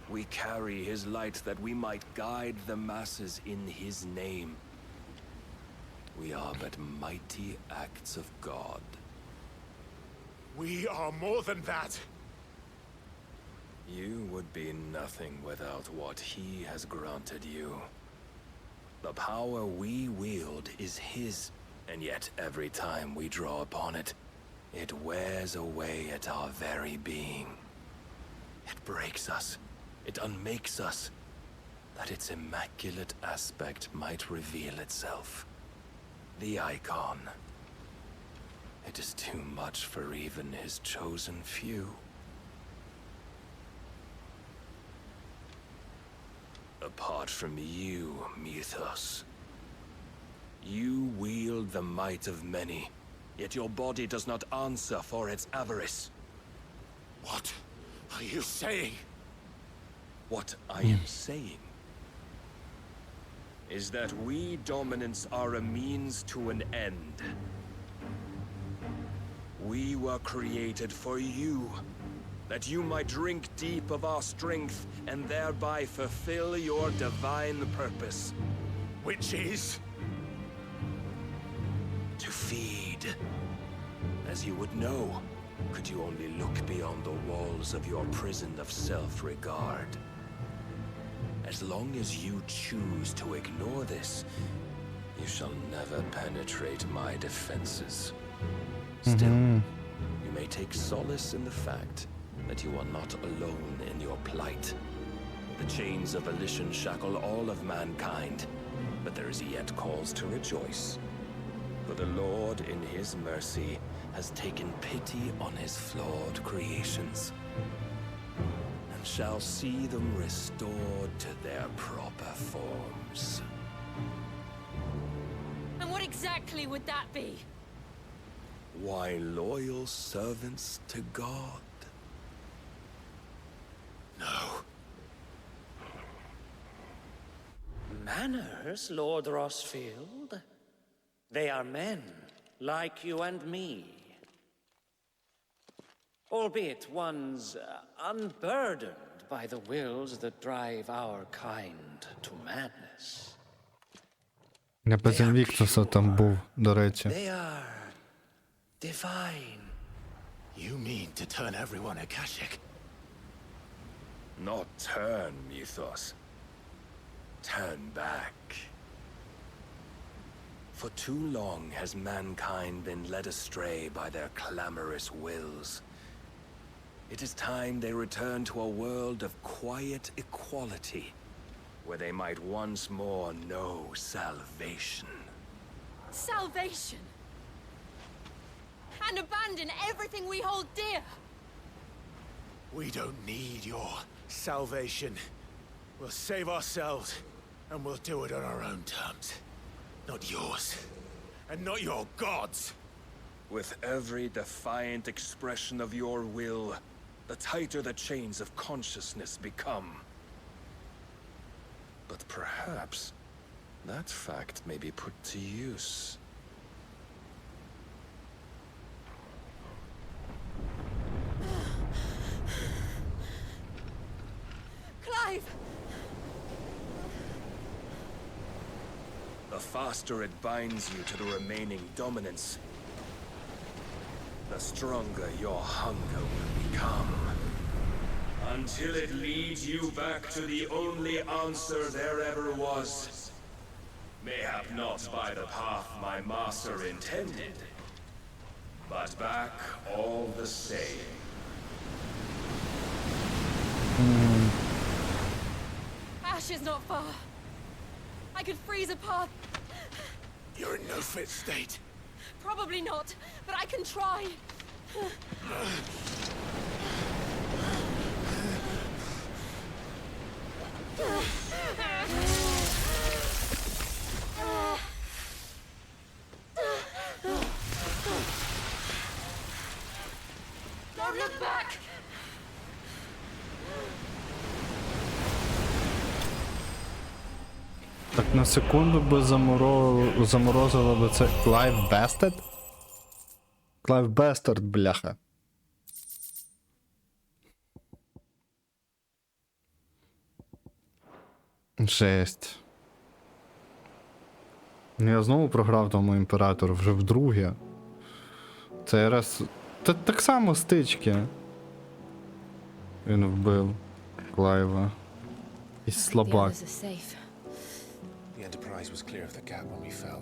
Speaker 13: We carry his light that we might guide the masses in his name. We are but mighty acts of God.
Speaker 11: We are more than that.
Speaker 13: You would be nothing without what he has granted you. The power we wield is his, and yet every time we draw upon it, it wears away at our very being. It breaks us, it unmakes us, that its immaculate aspect might reveal itself. The icon. It is too much for even his chosen few. Apart from you, Mythos, you wield the might of many, yet your body does not answer for its avarice.
Speaker 11: What are you saying?
Speaker 13: What I am saying is that we dominants are a means to an end. We were created for you, that you might drink deep of our strength and thereby fulfill your divine purpose.
Speaker 11: Which is?
Speaker 13: To feed. As you would know, could you only look beyond the walls of your prison of self-regard. As long as you choose to ignore this, you shall never penetrate my defenses. Still, you may take solace in the fact that you are not alone in your plight. The chains of volition shackle all of mankind, but there is yet cause to rejoice. For the Lord, in his mercy, has taken pity on his flawed creations, and shall see them restored to their proper forms.
Speaker 4: And what exactly would that be?
Speaker 13: Why, loyal servants to God.
Speaker 11: No.
Speaker 17: Manners, Lord Rossfield? They are men, like you and me. Albeit ones unburdened by the wills that drive our kind to madness.
Speaker 1: Я без Інвіктуса там був, до речі.
Speaker 17: They are divine.
Speaker 3: You mean to turn everyone Akashic?
Speaker 13: Not turn, Mythos. Turn back. For too long has mankind been led astray by their clamorous wills. It is time they return to a world of quiet equality, where they might once more know salvation.
Speaker 4: Salvation! And abandon everything we hold dear!
Speaker 11: We don't need your salvation. We'll save ourselves, and we'll do it on our own terms. Not yours. And not your gods.
Speaker 13: With every defiant expression of your will, the tighter the chains of consciousness become. But perhaps that fact may be put to use.
Speaker 4: Clive!
Speaker 13: The faster it binds you to the remaining dominance, the stronger your hunger will become. Until it leads you back to the only answer there ever was. Mayhap not by the path my master intended,
Speaker 16: but back all the same.
Speaker 12: Ash is not far. I could freeze a path.
Speaker 11: You're in no fit state.
Speaker 12: Probably not, but I can try. Don't look back.
Speaker 1: Так на секунду би заморозило би це Клайв Бастард? Клайв Бастард, бляха. Жесть. Ну я знову програв тому імператору, вже вдруге. Цей раз... так само стички. Він вбив Клайва. І слабак.
Speaker 3: The Enterprise was clear of the gap when we fell.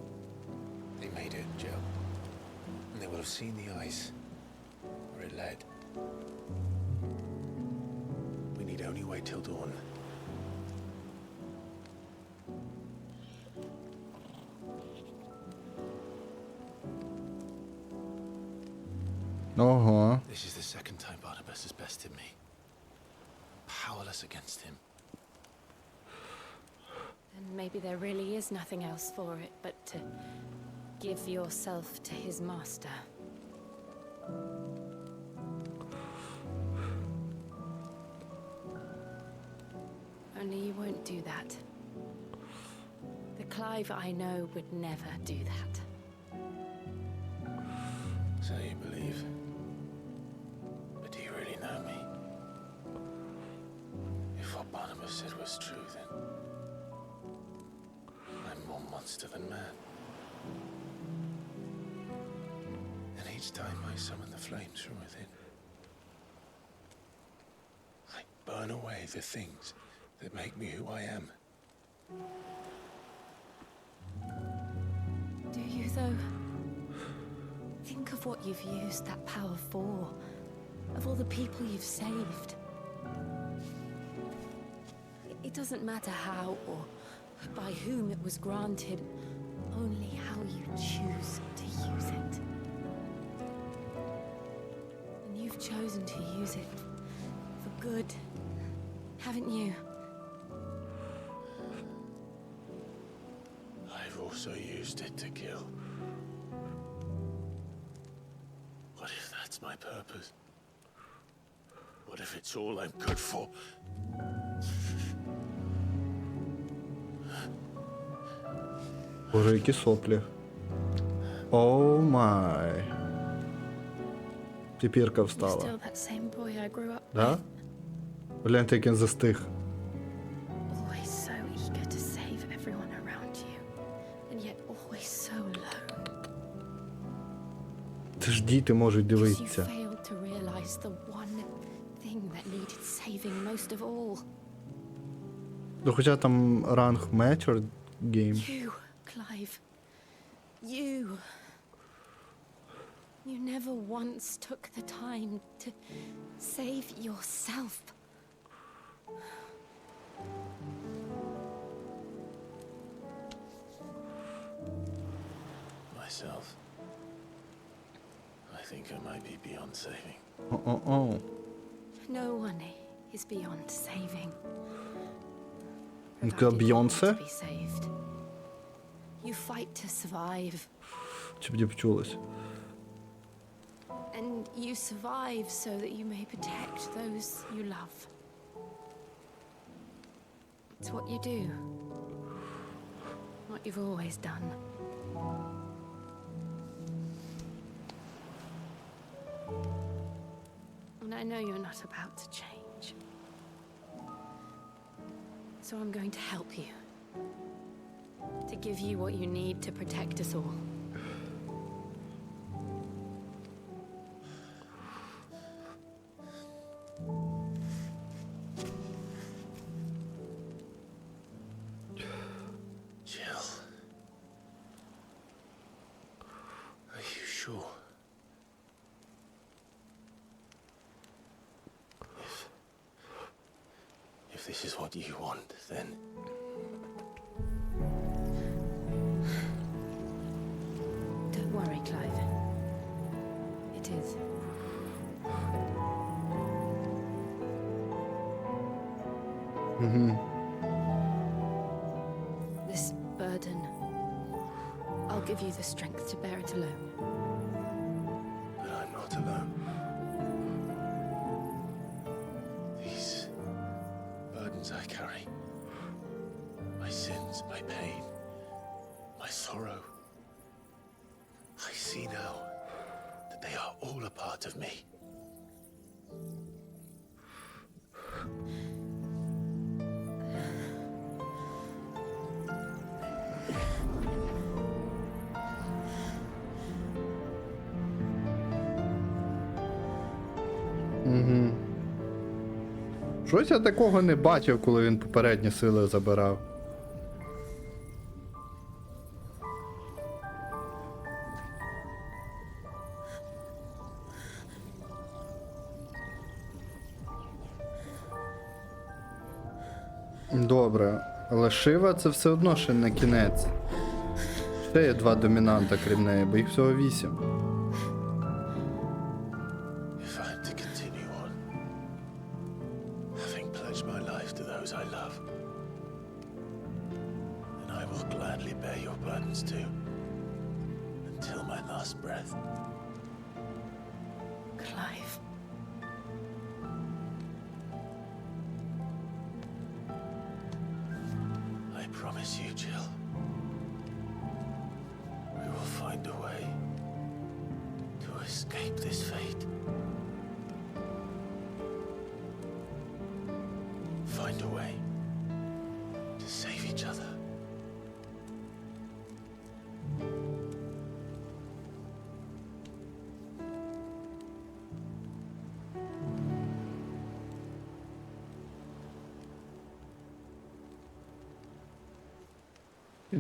Speaker 3: They made it, Jill. And they will have seen the ice where it led. We need only wait till dawn.
Speaker 1: Ого.
Speaker 3: This is the second time Barnabas has bested me. Powerless against him.
Speaker 10: And maybe there really is nothing else for it but to give yourself to his master. Only you won't do that. The Clive I know would never do that.
Speaker 3: So you believe. But do you really know me? If what Barnabas said was true, then I'm more monster than man. And each time I summon the flames from within, I burn away the things that make me who I am.
Speaker 10: Do you, though? Think of what you've used that power for. Of all the people you've saved. It doesn't matter how or by whom it was granted, only how you choose to use it. And you've chosen to use it for good, haven't you?
Speaker 3: I've also used it to kill. What if that's my purpose? What if it's all I'm good for?
Speaker 1: Боже, які соплі. Оу май. Піпірка
Speaker 10: You're
Speaker 1: встала.
Speaker 10: still that same boy I grew up
Speaker 1: Да? Гляньте, як він застиг.
Speaker 10: always so eager to save everyone around you, and yet always so alone.
Speaker 1: Це ж діти можуть
Speaker 10: Because you
Speaker 1: дивитися.
Speaker 10: failed to realize the one thing that needed saving most of all.
Speaker 1: Ну хоча там ранг Mature Game.
Speaker 10: You, Clive. You. You never once took the time to save yourself.
Speaker 3: Myself. I think I might be beyond saving.
Speaker 1: Oh.
Speaker 10: No one is beyond saving.
Speaker 1: Він сказав Бейонсе?
Speaker 10: To be saved. You fight to survive,
Speaker 1: Чи б почулось?
Speaker 10: and you survive so that you may protect those you love. It's what you do. What you've always done. And I know you're not about to change. So I'm going to help you. To give you what you need to protect us all.
Speaker 3: Jill. Are you sure? this is what you want, then.
Speaker 10: Don't worry, Clive. It is. This burden, I'll give you the strength to bear it alone.
Speaker 3: But I'm not alone. These burdens I carry, my sins, my pain, my sorrow, I see now that they are all a part of me.
Speaker 1: Щось я такого не бачив, коли він попередні сили забирав. Добре, але Шива це все одно ще не кінець. Ще є 2 домінанта, крім неї, бо їх всього 8.
Speaker 3: If I am to continue on, having pledged my life to those I love, then I will gladly bear your burdens too, until my last breath.
Speaker 10: Clive.
Speaker 3: I promise you, Jill, we will find a way to escape this fate. Find a way to save each other.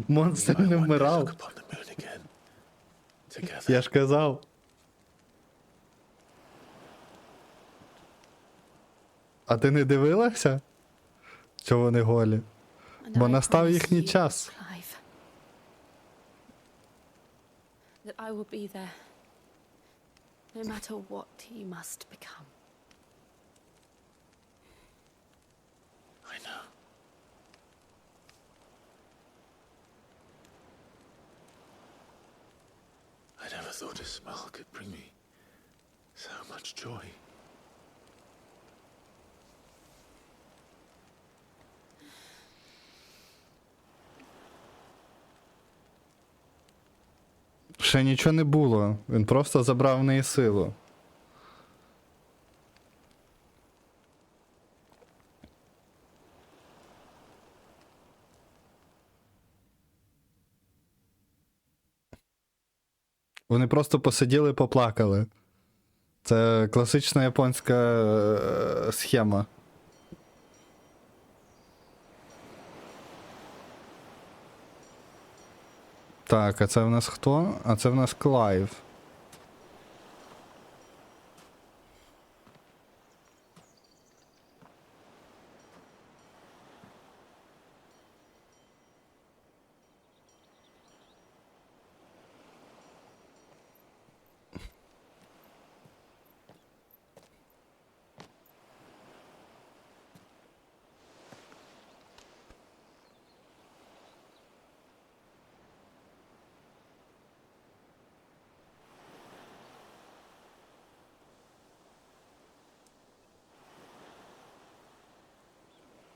Speaker 1: Монстр не вмирав. Я ж казав. А ти не дивилася? Що вони голі? Бо настав їхній час.
Speaker 10: Clive. That I will be there, no matter what you must become.
Speaker 3: I know. I never thought a smile could bring me so much joy.
Speaker 1: Ще нічого не було. Він просто забрав в неї силу. Вони просто посиділи, поплакали. Це класична японська схема. Так, а це в нас хто? А це в нас Клайв.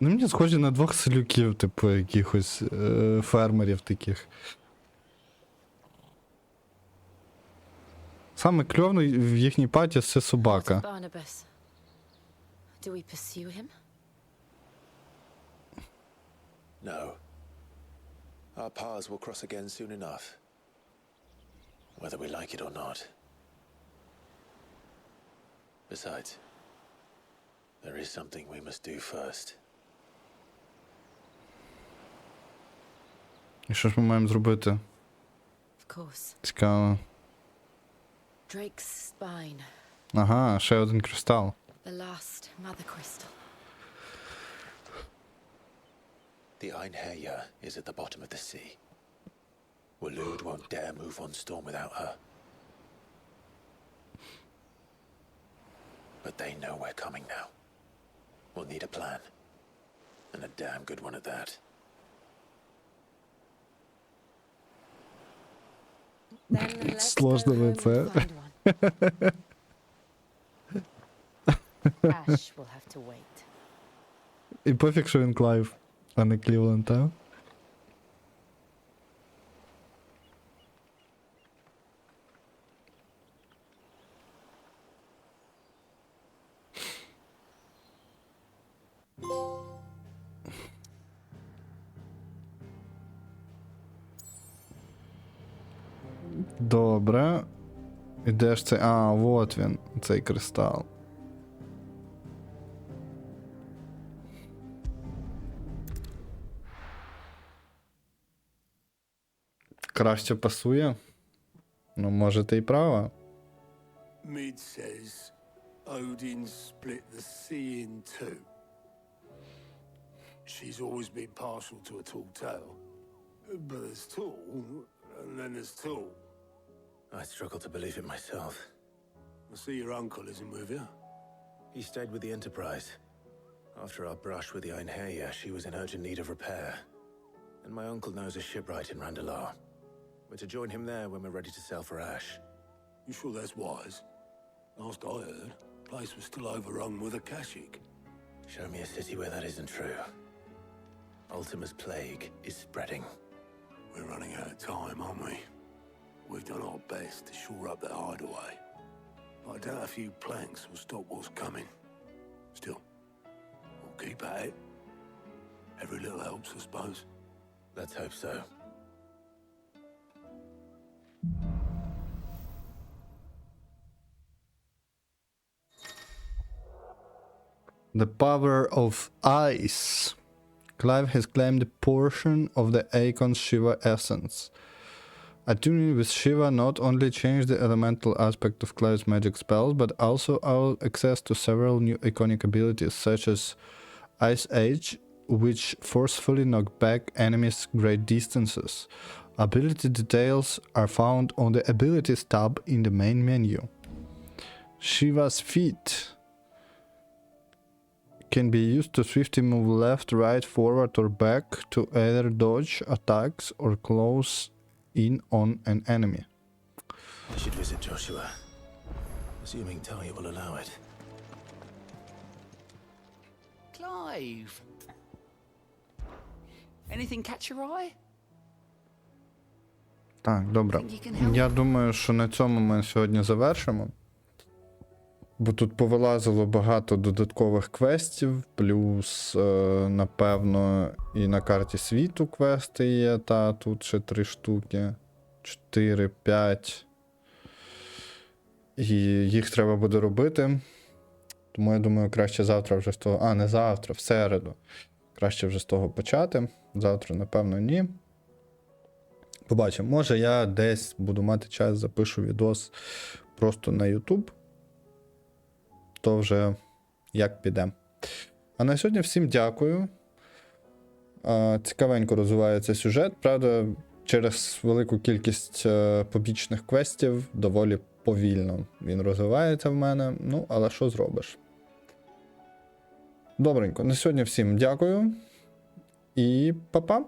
Speaker 1: Ну, мені схожі на 2 селюків, типу, якихось фермерів таких. Саме кльовний в їхній паті це собака.
Speaker 10: Barnabas. Do we pursue him?
Speaker 3: No. Our paths will cross again soon enough. Whether we like it or not. Besides, there is something we must do first.
Speaker 1: І що ж ми маємо зробити?
Speaker 10: Of course.
Speaker 1: Цікаво.
Speaker 10: Drake's spine.
Speaker 1: Ага, ще один кристал.
Speaker 10: The last mother crystal.
Speaker 3: The Einherjar is at the bottom of the sea. Waloed won't dare move on Storm without her. But they know we're coming now. We'll need a plan. And a damn good one at that.
Speaker 12: Then let's
Speaker 1: Сложно
Speaker 12: go home
Speaker 1: лице.
Speaker 12: and find one. Ash will have to wait.
Speaker 1: І пофіг, що він Клайв, а не Клівленд, так? Добре. І де ж цей? А, вот він, цей кристал. Краще пасує? Ну, можете і право.
Speaker 11: Mid says Odin split the sea in two. She's always been partial to a tall tale. But there's tall, and then there's tall.
Speaker 3: I struggle to believe it myself.
Speaker 11: I see your uncle isn't with you.
Speaker 3: He stayed with the Enterprise. After our brush with the Einherja, she was in urgent need of repair. And my uncle knows a shipwright in Randalar. We're to join him there when we're ready to sail for Ash.
Speaker 11: You sure that's wise? Last I heard, the place was still overrun with Akashic.
Speaker 3: Show me a city where that isn't true. Ultima's plague is spreading.
Speaker 11: We're running out of time, aren't we? We've done our best to shore up that hideaway. But I doubt a few planks will stop what's coming. Still, we'll keep at it. Every little helps, I suppose.
Speaker 3: Let's hope so.
Speaker 1: The power of ice. Clive has claimed a portion of the Aegon Shiva essence. Attuning with Shiva not only changed the elemental aspect of Clive's magic spells, but also allowed access to several new iconic abilities, such as Ice Age, which forcefully knock back enemies great distances. Ability details are found on the Abilities tab in the main menu. Shiva's Feet can be used to swiftly move left, right, forward or back to either dodge attacks or close in on an enemy.
Speaker 3: I should visit Joshua, assuming Talia will allow it.
Speaker 8: Clive! Anything catch your eye?
Speaker 1: Так, добре. Я думаю, що на цьому ми сьогодні завершимо. Бо тут повилазило багато додаткових квестів, плюс, напевно, і на карті світу квести є, та тут ще 3 штуки, 4, 5. І їх треба буде робити. Тому я думаю, краще завтра вже з того, а не завтра, в середу. Краще вже з того почати. Завтра, напевно, ні. Побачимо, може я десь буду мати час, запишу відос просто на YouTube. То вже як піде. А на сьогодні всім дякую. Цікавенько розвивається сюжет. Правда, через велику кількість побічних квестів доволі повільно він розвивається в мене. Ну, але що зробиш? Добренько. На сьогодні всім дякую. І па-па!